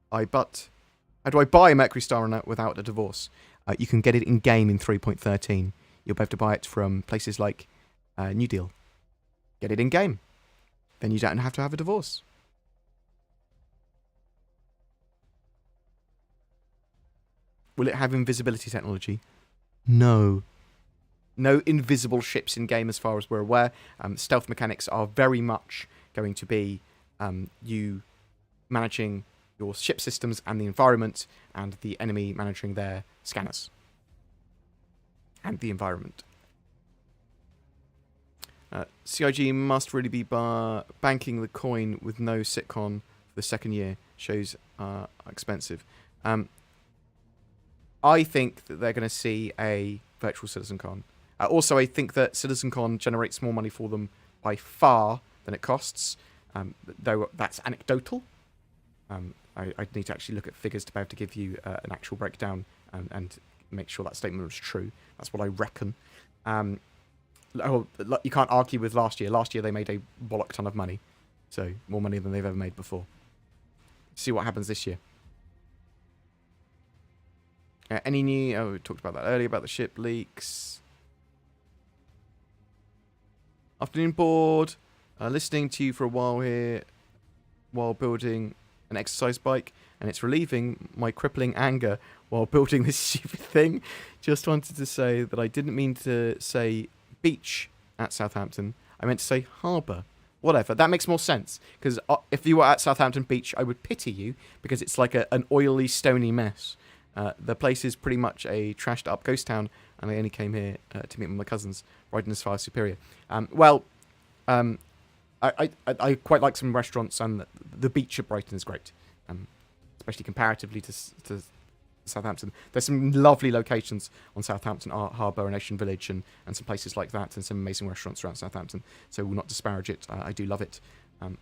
I buy a Mercury Star Runner without a divorce? You can get it in game in 3.13. You'll be able to buy it from places like New Deal. Get it in game. Then you don't have to have a divorce. Will it have invisibility technology? No. No invisible ships in game as far as we're aware. Stealth mechanics are very much going to be you managing your ship systems and the environment, and the enemy managing their scanners and the environment. CIG must really be banking the coin with no sitcon for the second year. Shows are expensive. I think that they're going to see a virtual CitizenCon. Also, I think that CitizenCon generates more money for them by far than it costs, though that's anecdotal. I'd need to actually look at figures to be able to give you an actual breakdown and make sure that statement was true. That's what I reckon. You can't argue with last year. Last year they made a bollock ton of money. So, more money than they've ever made before. See what happens this year. Any new... Oh, we talked about that earlier, about the ship leaks. Afternoon board. Listening to you for a while here while building an exercise bike, and it's relieving my crippling anger while building this stupid thing. Just wanted to say that I didn't mean to say beach at Southampton. I meant to say harbour. Whatever, that makes more sense, because if you were at Southampton Beach, I would pity you, because it's like an oily, stony mess. The place is pretty much a trashed up ghost town, and I only came here to meet my cousins, Brighton as far as Superior. I quite like some restaurants, and the beach at Brighton is great, especially comparatively to Southampton. There's some lovely locations on Southampton Harbour and Ocean Village and some places like that, and some amazing restaurants around Southampton, so we'll not disparage it. I do love it.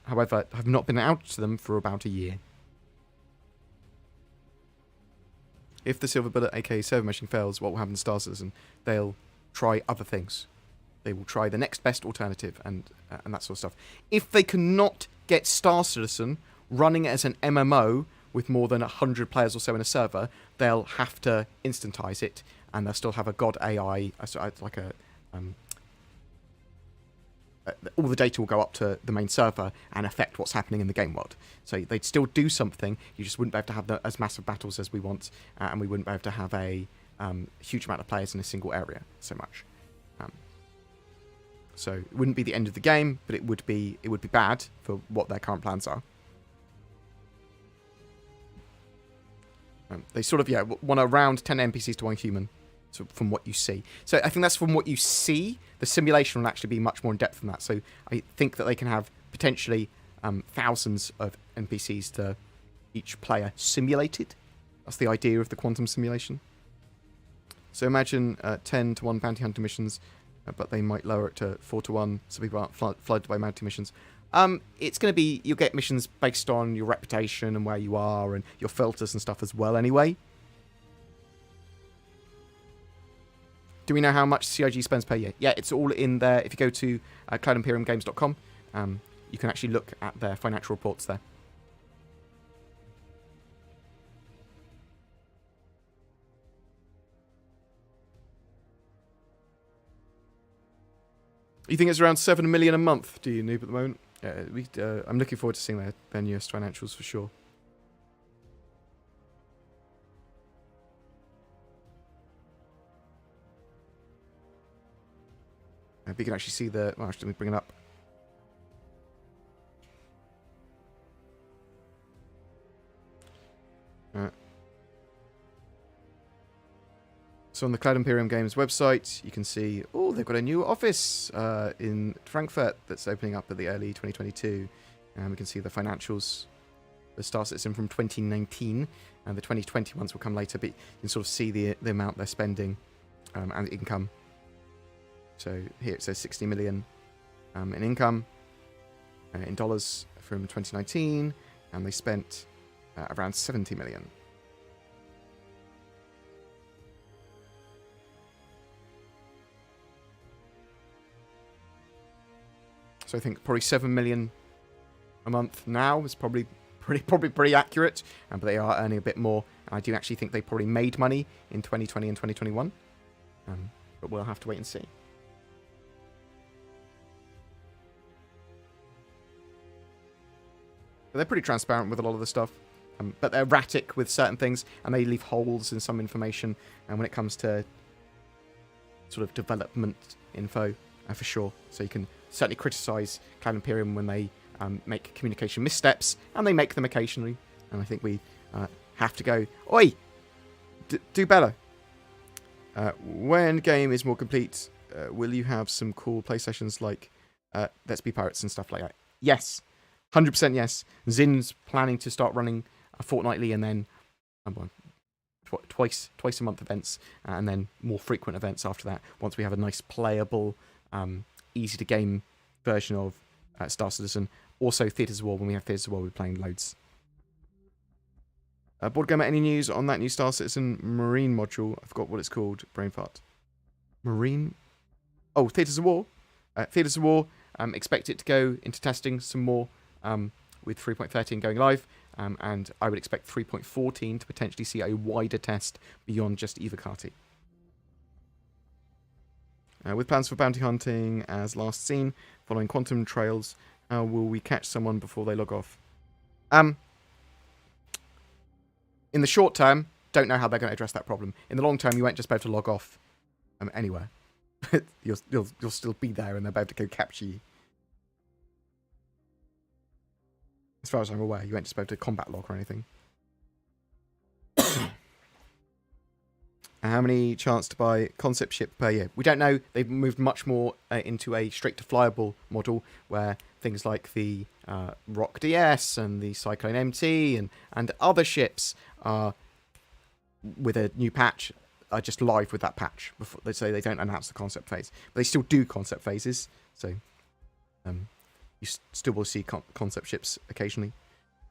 However, I've not been out to them for about a year. If the Silver Bullet, aka server meshing, fails, what will happen to Star Citizen? They'll try other things. They will try the next best alternative and that sort of stuff. If they cannot get Star Citizen running as an MMO with more than 100 players or so in a server, they'll have to instantize it, and they'll still have a God AI, like all the data will go up to the main server and affect what's happening in the game world. So they'd still do something, you just wouldn't be able to have as massive battles as we want, and we wouldn't be able to have a huge amount of players in a single area so much. So it wouldn't be the end of the game, but it would be bad for what their current plans are. They sort of, want around 10 NPCs to 1 human, so from what you see. So I think that's from what you see. The simulation will actually be much more in depth than that. So I think that they can have potentially thousands of NPCs to each player simulated. That's the idea of the quantum simulation. So imagine 10 to 1 bounty hunter missions, but they might lower it to 4 to 1, so people aren't flooded by bounty missions. It's going to be, you'll get missions based on your reputation and where you are and your filters and stuff as well anyway. Do we know how much CIG spends per year? Yeah, it's all in there. If you go to cloudimperiumgames.com, you can actually look at their financial reports there. You think it's around 7 million a month, do you, Noob, at the moment? Yeah, I'm looking forward to seeing their newest financials for sure. But you can actually see the... Well, actually, let me bring it up. So on the Cloud Imperium Games website, you can see, they've got a new office in Frankfurt that's opening up at the early 2022. And we can see the financials, the Star Citizen from 2019, and the 2020 ones will come later, but you can sort of see the amount they're spending and the income. So here it says 60 million in income in dollars from 2019, and they spent around 70 million. So I think probably 7 million a month now is probably pretty accurate, but they are earning a bit more. And I do actually think they probably made money in 2020 and 2021, but we'll have to wait and see. But they're pretty transparent with a lot of the stuff, but they're erratic with certain things, and they leave holes in some information. And when it comes to sort of development info, for sure. So you can certainly criticize Cloud Imperium when they make communication missteps, and they make them occasionally. And I think we have to go, oi, do better. When game is more complete, will you have some cool play sessions like Let's Be Pirates and stuff like that? Yes, 100% yes. Zin's planning to start running fortnightly and then twice a month events, and then more frequent events after that. Once we have a nice playable, easy to game version of Star Citizen. Also Theatres of War. When we have Theatres of War, we're playing loads. BoredGamer, any news on that new Star Citizen Marine module? I forgot what it's called. Brain fart. Marine? Oh, Theatres of War. Theatres of War. Expect it to go into testing some more with 3.13 going live. And I would expect 3.14 to potentially see a wider test beyond just Evocati. With plans for bounty hunting as last seen, following quantum trails, how will we catch someone before they log off? In the short term, don't know how they're going to address that problem. In the long term, you won't just be able to log off anywhere. you'll still be there, and they'll be able to go capture you. As far as I'm aware, you won't just be able to combat log or anything. How many chance to buy concept ship per year? We don't know. They've moved much more into a straight to flyable model, where things like the ROC DS and the Cyclone MT and other ships are, with a new patch, are just live with that patch. Before they say they don't announce the concept phase, but they still do concept phases. So you still will see concept ships occasionally.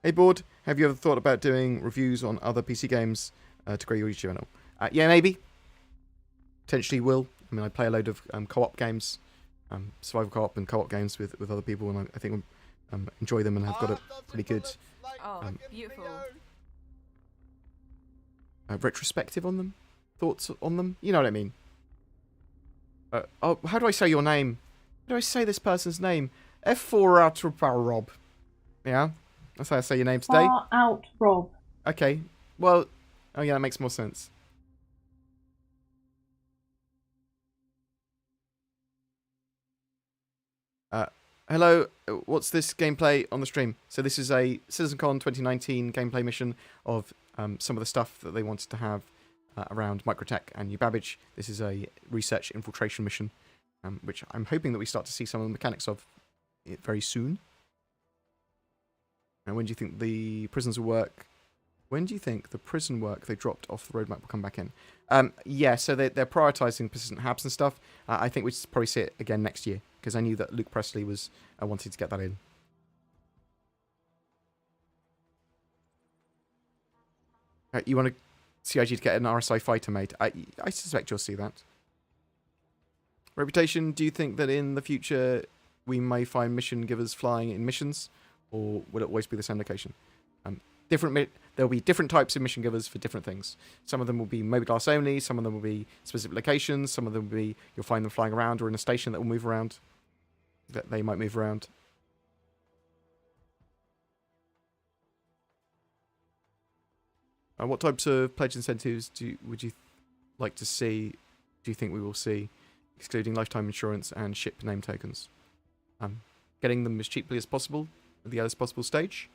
Hey Bored, have you ever thought about doing reviews on other PC games to grow your YouTube channel? Yeah, maybe. Potentially will. I mean, I play a load of co-op games, survival co-op and co-op games with other people, and I think enjoy them and have got a pretty good beautiful. retrospective on them, thoughts on them. You know what I mean. How do I say your name? How do I say this person's name? F4 out Rob. Yeah, that's how I say your name today. Far out, Rob. Okay. Well, oh yeah, that makes more sense. Hello, what's this gameplay on the stream? So this is a CitizenCon 2019 gameplay mission of some of the stuff that they wanted to have around Microtech and New Babbage. This is a research infiltration mission, which I'm hoping that we start to see some of the mechanics of it very soon. And when do you think the prisons will work? When do you think the prison work they dropped off the roadmap will come back in? Yeah, so they're prioritising persistent habs and stuff. I think we'll probably see it again next year, because I knew that Luke Presley was wanting to get that in. You want CIG to get an RSI fighter made? I suspect you'll see that. Reputation, do you think that in the future we may find mission givers flying in missions? Or will it always be the same location? There'll be different types of mission givers for different things. Some of them will be mobiGlas only, some of them will be specific locations, some of them will be you'll find them flying around or in a station that will move around. That they might move around. What types of pledge incentives would you like to see? Do you think we will see, excluding lifetime insurance and ship name tokens? Getting them as cheaply as possible at the earliest possible stage.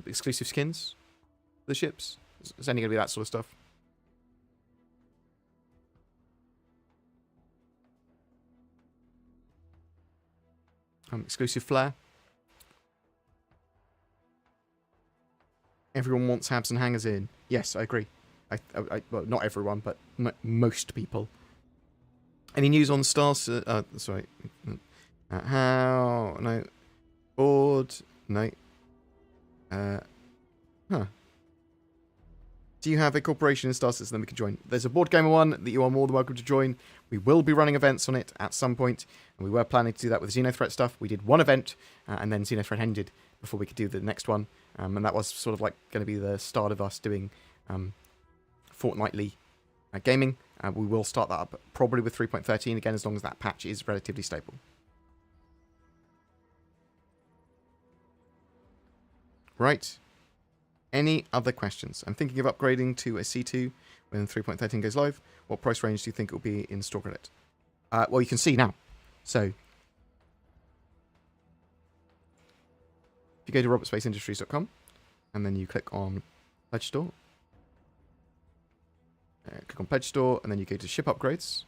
Exclusive skins for the ships. It's only going to be that sort of stuff. Exclusive flair. Everyone wants habs and hangers in. Yes, I agree. Well, not everyone, but most people. Any news on Stars? Sorry. How? No. Board? No. Do you have a corporation in Star Citizen that we can join? There's a BoredGamer one that you are more than welcome to join. We will be running events on it at some point, and we were planning to do that with Xenothreat stuff. We did one event, and then Xenothreat ended before we could do the next one, and that was sort of like going to be the start of us doing fortnightly gaming. We will start that up probably with 3.13 again, as long as that patch is relatively stable. Right. Any other questions? I'm thinking of upgrading to a C2 when 3.13 goes live. What price range do you think it will be in store credit? Well, you can see now. So, if you go to robertspaceindustries.com and then you click on Pledge Store. Click on Pledge Store and then you go to Ship Upgrades.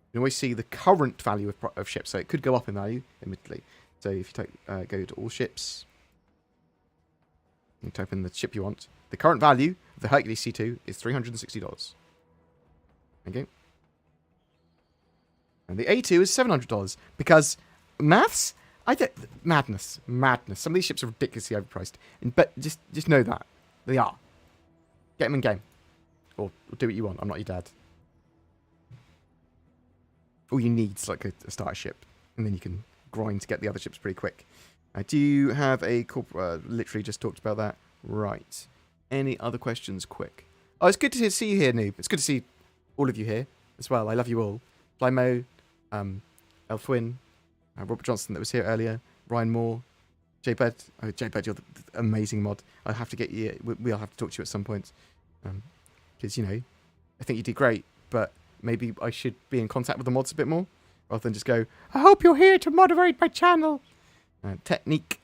You can always see the current value of ships, so it could go up in value, admittedly. So if you go to All Ships, you type in the ship you want. The current value of the Hercules C2 is $360. Okay. And the A2 is $700 because maths. Madness. Some of these ships are ridiculously overpriced, but just know that they are. Get them in game, or do what you want. I'm not your dad. All you need is like a starter ship, and then you can grind to get the other ships pretty quick. Do you have a literally just talked about that. Right. Any other questions quick? Oh, it's good to see you here, Noob. It's good to see all of you here as well. I love you all. Flymo, Elfwin, Robert Johnson that was here earlier, Ryan Moore, JBed. Oh, JBed, you're the amazing mod. I'll have to get you. We'll have to talk to you at some point. Because, you know, I think you did great, but maybe I should be in contact with the mods a bit more, rather than just go, I hope you're here to moderate my channel. Technique,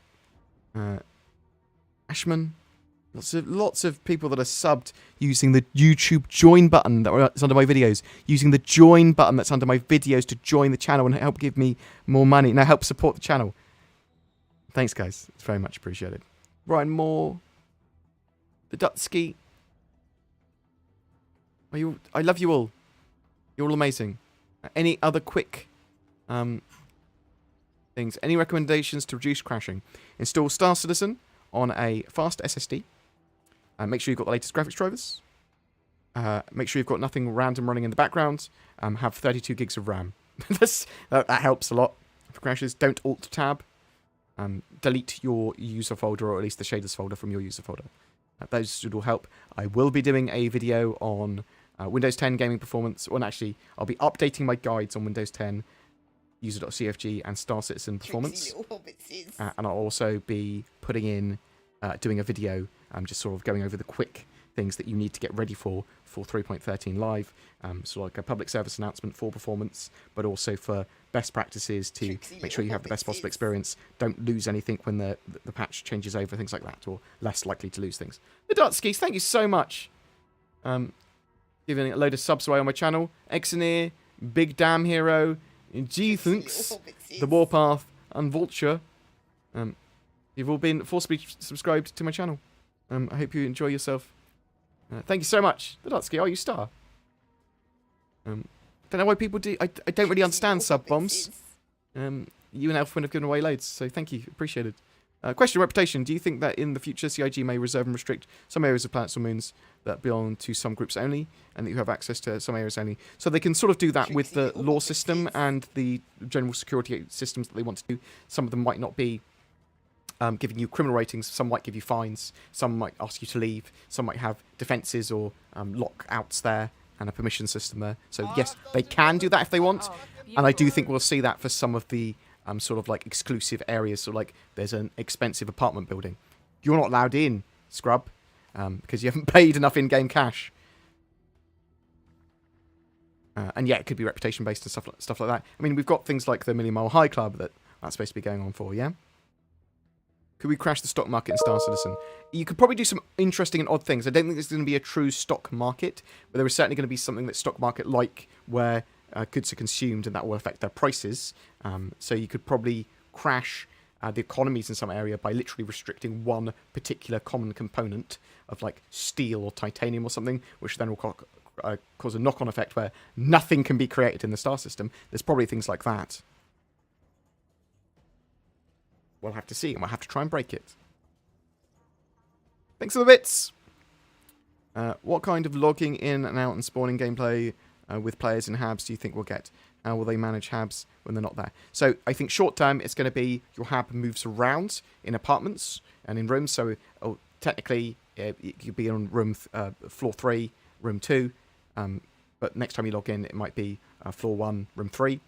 Ashman, lots of people that are subbed using the YouTube join button that's under my videos, using the join button that's under my videos to join the channel and help give me more money. Now help support the channel. Thanks, guys. It's very much appreciated. Ryan Moore, the Dutsky. I love you all. You're all amazing. Any other quick things? Any recommendations to reduce crashing? Install Star Citizen on a fast SSD. Make sure you've got the latest graphics drivers. Make sure you've got nothing random running in the background. Have 32 gigs of RAM. That helps a lot for crashes. Don't Alt-Tab. Delete your user folder, or at least the shaders folder from your user folder. Those should all help. I will be doing a video on Windows 10 gaming performance. Well, actually, I'll be updating my guides on Windows 10, user.cfg, and Star Citizen performance. And I'll also be putting in, doing a video, just sort of going over the quick things that you need to get ready for 3.13 live. So like a public service announcement for performance, but also for best practices to make sure you have the best possible experience. Don't lose anything when the patch changes over, things like that, or less likely to lose things. The Dotskis, thank you so much. Giving a load of subs away on my channel. Exoneer, Big Damn Hero, G-Thunks, The Warpath, and Vulture. You've all been forcibly subscribed to my channel. I hope you enjoy yourself. Thank you so much. The Dotski, are you star? Don't know why people do. I don't really understand sub bombs. You and Elfwin have given away loads, so thank you. Appreciated. Question: reputation. Do you think that in the future CIG may reserve and restrict some areas of planets or moons that belong to some groups only, and that you have access to some areas only? So they can sort of do that with the law system and the general security systems that they want to do. Some of them might not be giving you criminal ratings. Some might give you fines. Some might ask you to leave. Some might have defences or lockouts there and a permission system there. So yes, they can do that if they want. And I do think we'll see that for some of the sort of like exclusive areas. So like there's an expensive apartment building. You're not allowed in, scrub, because you haven't paid enough in-game cash. And yeah, it could be reputation based and stuff like that. I mean, we've got things like the Million Mile High Club that's supposed to be going on for, yeah? Could we crash the stock market in Star Citizen? You could probably do some interesting and odd things. I don't think there's going to be a true stock market, but there is certainly going to be something that's stock market-like, where goods are consumed and that will affect their prices. So you could probably crash the economies in some area by literally restricting one particular common component of like steel or titanium or something, which then will cause a knock-on effect where nothing can be created in the star system. There's probably things like that. We'll have to see, and we'll have to try and break it. Thanks for the bits! What kind of logging in and out and spawning gameplay with players in HABs do you think we'll get? How will they manage HABs when they're not there? So I think short term, it's going to be your HAB moves around in apartments and in rooms. So technically, you could be on room floor 3, room 2. But next time you log in, it might be floor 1, room 3.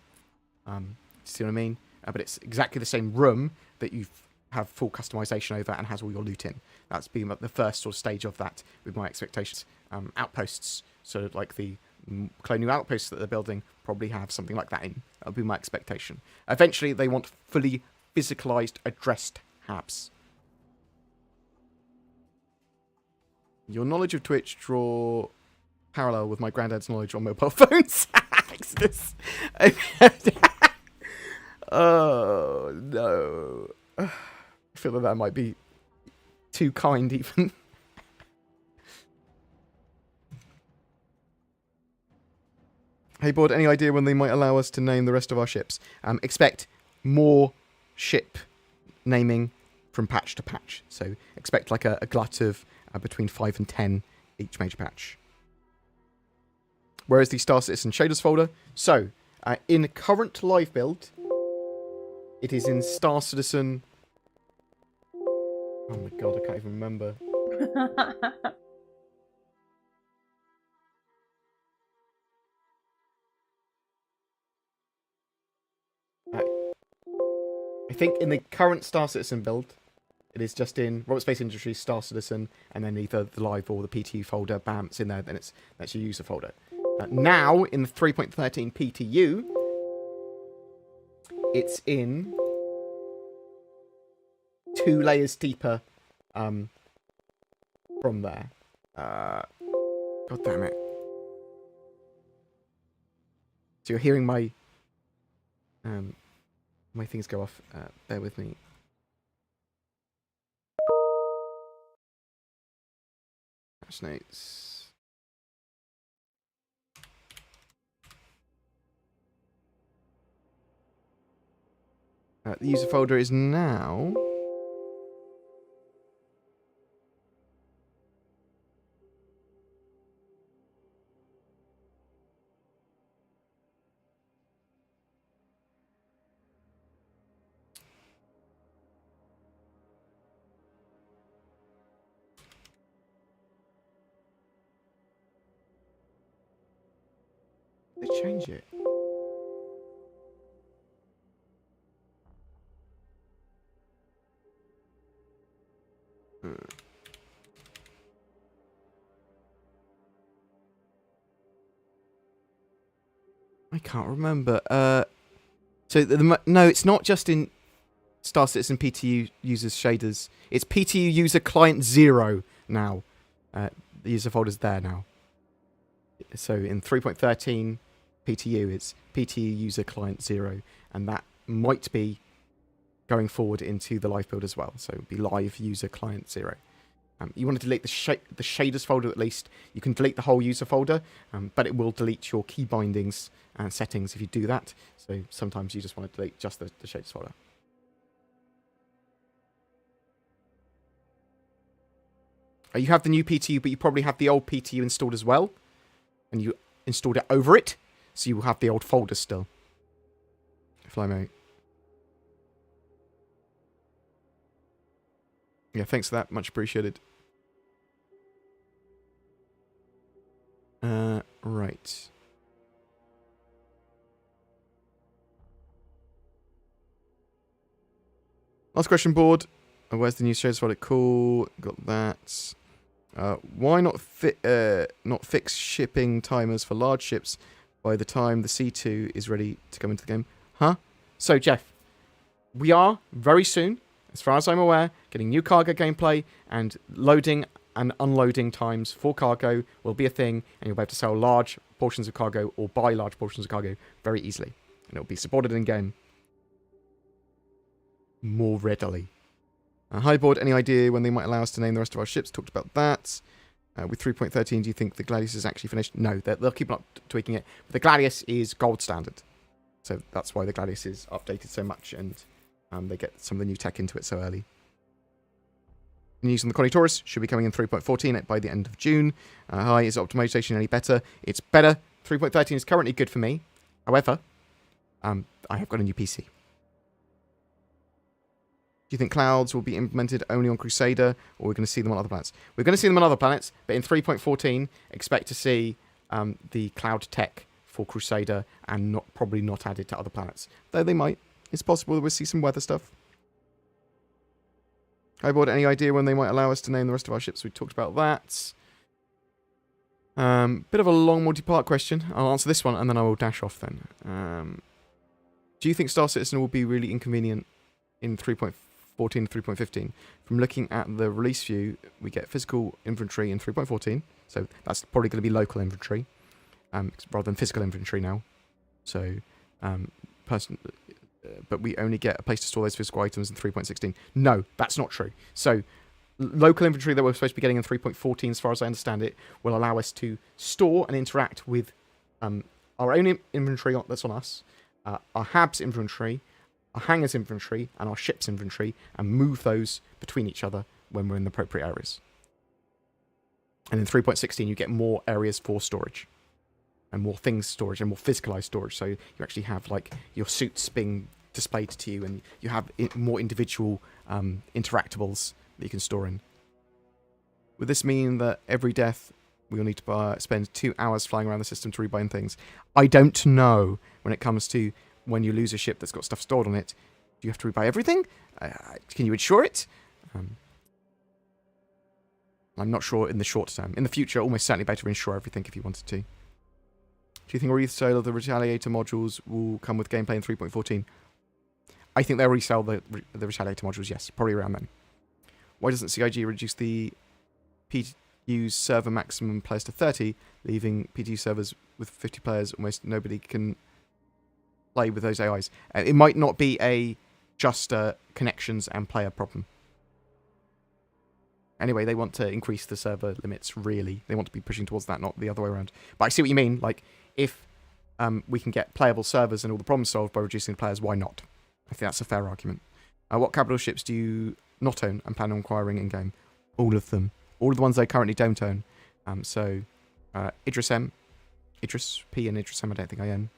See what I mean? But it's exactly the same room that you have full customization over and has all your loot in. That's been the first sort of stage of that with my expectations. Outposts, so like the colonial outposts that they're building, probably have something like that in. That'll be my expectation. Eventually, they want fully physicalized, addressed HABs. Your knowledge of Twitch draw parallel with my granddad's knowledge on mobile phones. Exodus. Oh, no. I feel that might be too kind, even. Hey, Board, any idea when they might allow us to name the rest of our ships? Expect more ship naming from patch to patch. So expect like a glut of between 5 and 10 each major patch. Where is the Star Citizen shaders folder? So, in current live build, it is in Star Citizen. Oh my god, I can't even remember. I think in the current Star Citizen build, it is just in Robert Space Industries, Star Citizen, and then either the live or the PTU folder. Bam, it's in there. Then that's your user folder. Now in the 3.13 PTU, it's in 2 layers deeper from there. God damn it. So you're hearing my my things go off. Bear with me. Patch notes. The user folder is now They change it. I can't remember. So no, it's not just in Star Citizen PTU users shaders. It's PTU user client 0 now. The user folder's there now. So in 3.13 PTU, it's PTU user client 0, and that might be going forward into the live build as well. So it'll be live user client 0. You want to delete the shaders folder at least. You can delete the whole user folder, but it will delete your key bindings and settings if you do that. So sometimes you just want to delete just the shaders folder. You have the new PTU, but you probably have the old PTU installed as well. And you installed it over it, so you will have the old folder still. Fly mate. Yeah, thanks for that. Much appreciated. Right. Last question, board. Where's the new shaders folder? Cool. Got that. Why not fix shipping timers for large ships by the time the C2 is ready to come into the game? Huh? So, Jeff, we are very soon, as far as I'm aware, getting new cargo gameplay, and loading and unloading times for cargo will be a thing, and you'll be able to sell large portions of cargo or buy large portions of cargo very easily. And it'll be supported in-game more readily. Hi, board. Any idea when they might allow us to name the rest of our ships? Talked about that. With 3.13, do you think the Gladius is actually finished? No, they'll keep on tweaking it. But the Gladius is gold standard. So that's why the Gladius is updated so much, and they get some of the new tech into it so early. News on the Connie Taurus should be coming in 3.14 by the end of June. Hi, is optimization any better? It's better. 3.13 is currently good for me. However, I have got a new PC. Do you think clouds will be implemented only on Crusader, or we're going to see them on other planets? We're going to see them on other planets, but in 3.14, expect to see the cloud tech for Crusader and probably not added to other planets. Though they might. It's possible that we'll see some weather stuff. Hi, board. Any idea when they might allow us to name the rest of our ships? We talked about that. Bit of a long multi-part question. I'll answer this one, and then I will dash off then. Do you think Star Citizen will be really inconvenient in 3.14 and 3.15? From looking at the release view, we get physical inventory in 3.14, so that's probably going to be local inventory, rather than physical inventory now. So, but we only get a place to store those physical items in 3.16. No, that's not true. So, local inventory that we're supposed to be getting in 3.14, as far as I understand it, will allow us to store and interact with our own inventory that's on us, our HAB's inventory, our hangar's inventory, and our ship's inventory, and move those between each other when we're in the appropriate areas. And in 3.16, you get more areas for storage, and more things storage, and more physicalized storage. So you actually have like your suits being displayed to you, and you have more individual interactables that you can store in. Would this mean that every death we'll need to spend 2 hours flying around the system to rebind things? I don't know when it comes to when you lose a ship that's got stuff stored on it. Do you have to rebuy everything? Can you insure it? I'm not sure in the short term. In the future, almost certainly better to insure everything if you wanted to. Do you think a resale of the Retaliator modules will come with gameplay in 3.14? I think they'll resell the Retaliator modules, yes. Probably around then. Why doesn't CIG reduce the PTU server maximum players to 30, leaving PTU servers with 50 players? Almost nobody can play with those AIs. It might not be just connections and player problem. Anyway, they want to increase the server limits, really. They want to be pushing towards that, not the other way around. But I see what you mean. Like, if we can get playable servers and all the problems solved by reducing the players, why not? I think that's a fair argument. What capital ships do you not own and plan on acquiring in-game? All of them. All of the ones they currently don't own. So, Idris M, Idris P and Idris M I don't think I own.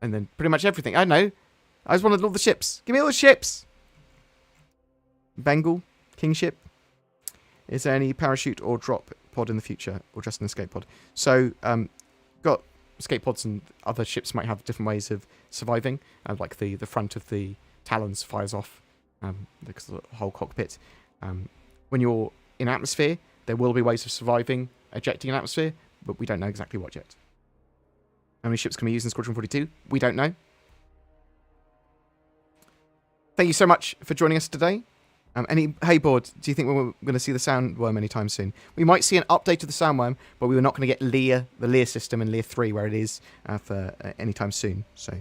And then pretty much everything. I don't know. I just wanted all the ships. Give me all the ships! Bengal, Kingship. Is there any parachute or drop pod in the future, or just an escape pod. So, got escape pods, and other ships might have different ways of surviving. Like the front of the Talons fires off because of the whole cockpit. When you're in atmosphere, there will be ways of surviving ejecting an atmosphere, but we don't know exactly what yet. How many ships can we use in Squadron 42? We don't know. Thank you so much for joining us today. Hey, Board, do you think we're going to see the Soundworm anytime soon? We might see an update of the Soundworm, but we were not going to get the Lear system in Lear 3 where it is for anytime soon. So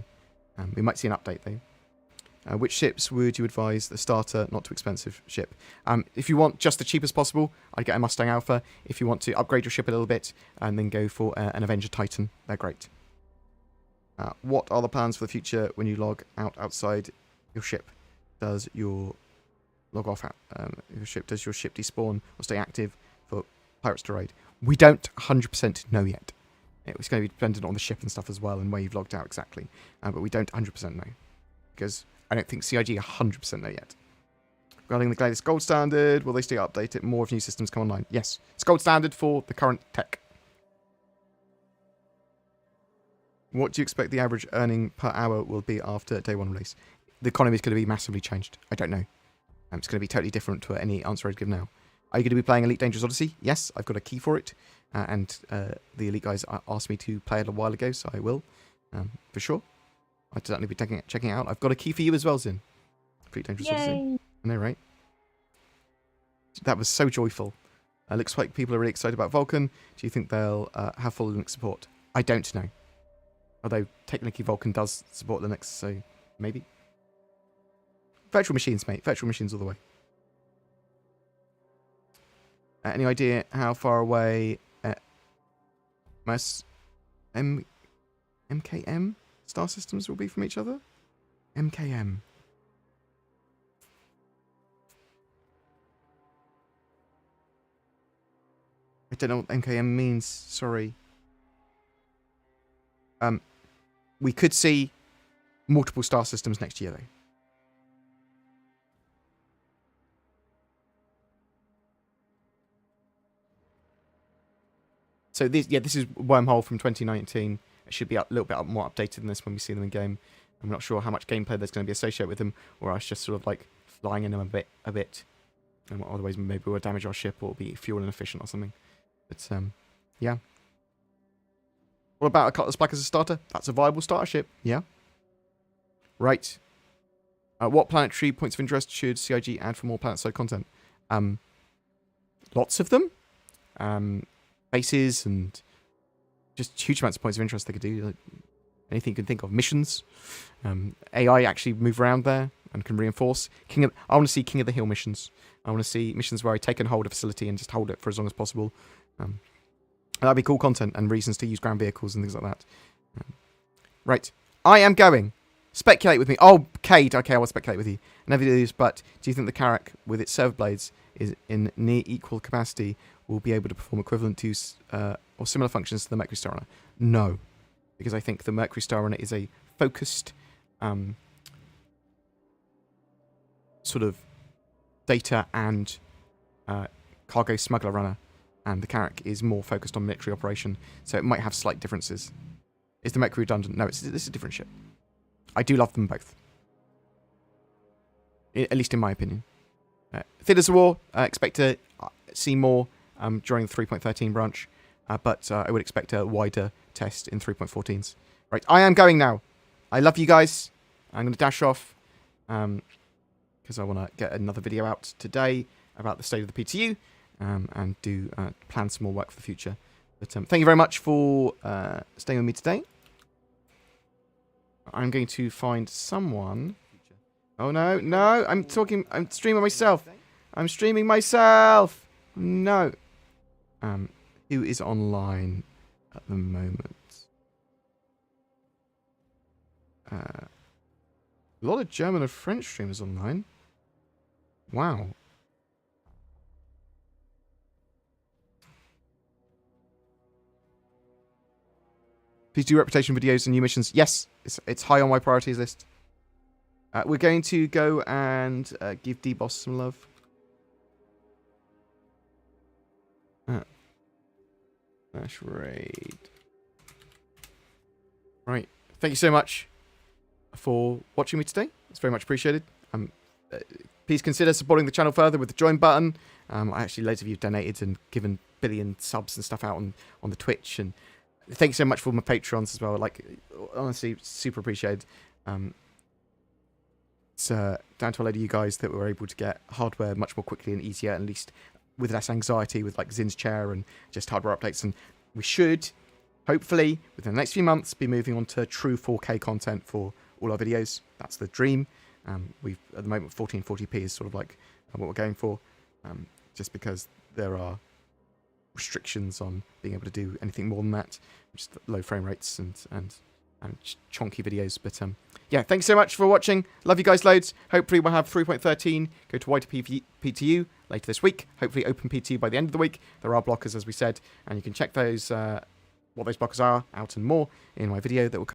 we might see an update, though. Which ships would you advise the starter, not too expensive ship? If you want just the cheapest possible, I'd get a Mustang Alpha. If you want to upgrade your ship a little bit, and then go for an Avenger Titan, they're great. What are the plans for the future when you log out outside your ship? Does your log off your ship? Does your ship despawn or stay active for pirates to raid? We don't 100% know yet. It's going to be dependent on the ship and stuff as well, and where you've logged out exactly. But we don't 100% know, because I don't think CIG 100% know yet. Regarding the latest gold standard, will they still update it more if new systems come online? Yes, it's gold standard for the current tech. What do you expect the average earning per hour will be after day 1 release? The economy is going to be massively changed. I don't know. It's going to be totally different to any answer I'd give now. Are you going to be playing Elite Dangerous Odyssey? Yes, I've got a key for it. And the Elite guys asked me to play it a while ago, so I will. For sure. I'd certainly be checking it out. I've got a key for you as well, Zin. Elite Dangerous Odyssey. I know, right? That was so joyful. Looks like people are really excited about Vulkan. Do you think they'll have full Linux support? I don't know. Although, technically, Vulkan does support Linux, so maybe. Virtual machines, mate. Virtual machines all the way. Any idea how far away MKM star systems will be from each other? MKM. I don't know what MKM means. Sorry. We could see multiple star systems next year, though. So this is Wormhole from 2019. It should be a little bit more updated than this when we see them in game. I'm not sure how much gameplay there's going to be associated with them, or us just sort of like flying in them a bit. And otherwise maybe we'll damage our ship or be fuel inefficient or something. But yeah. What about a Cutlass Black as a starter? That's a viable starter ship. Yeah. Right. What planetary points of interest should CIG add for more planet-side content? Lots of them. Bases and just huge amounts of points of interest they could do. Like anything you can think of. Missions. AI actually move around there and can reinforce. I want to see King of the Hill missions. I want to see missions where I take and hold a facility and just hold it for as long as possible. That'd be cool content and reasons to use ground vehicles and things like that. Right. I am going. Speculate with me. Oh, Cade. Okay, I will speculate with you. Never do this, but do you think the Carrack with its server blades is in near equal capacity will be able to perform equivalent to or similar functions to the Mercury Star Runner? No. Because I think the Mercury Star Runner is a focused sort of data and cargo smuggler runner, and the Carrack is more focused on military operation, so it might have slight differences. Is the Mercury redundant? No, this is a different ship. I do love them both. At least in my opinion. Theatres of War, expect to see more during the 3.13 branch, but I would expect a wider test in 3.14s. Right, I am going now. I love you guys. I'm going to dash off because I want to get another video out today about the state of the PTU and do plan some more work for the future. But thank you very much for staying with me today. I'm going to find someone. Oh no, no! I'm streaming myself. I'm streaming myself. No. Who is online at the moment? A lot of German and French streamers online. Wow. Please do reputation videos and new missions. Yes, it's high on my priorities list. We're going to go and give D-Boss some love. /raid. Right. Thank you so much for watching me today. It's very much appreciated. Please consider supporting the channel further with the join button. Actually, loads of you have donated and given billion subs and stuff out on the Twitch. And thanks so much for my patrons as well. Like, honestly, super appreciated. It's down to a load of you guys that were able to get hardware much more quickly and easier, at least with less anxiety with like Zin's chair and just hardware updates. And we should, hopefully, within the next few months, be moving on to true 4K content for all our videos. That's the dream. We've at the moment 1440p is sort of like what we're going for, just because there are restrictions on being able to do anything more than that, just low frame rates and chunky videos. But yeah, thanks so much for watching. Love you guys loads. Hopefully we'll have 3.13 go to wider PTU later this week. Hopefully open PTU by the end of the week. There are blockers, as we said, and you can check those what those blockers are out and more in my video that will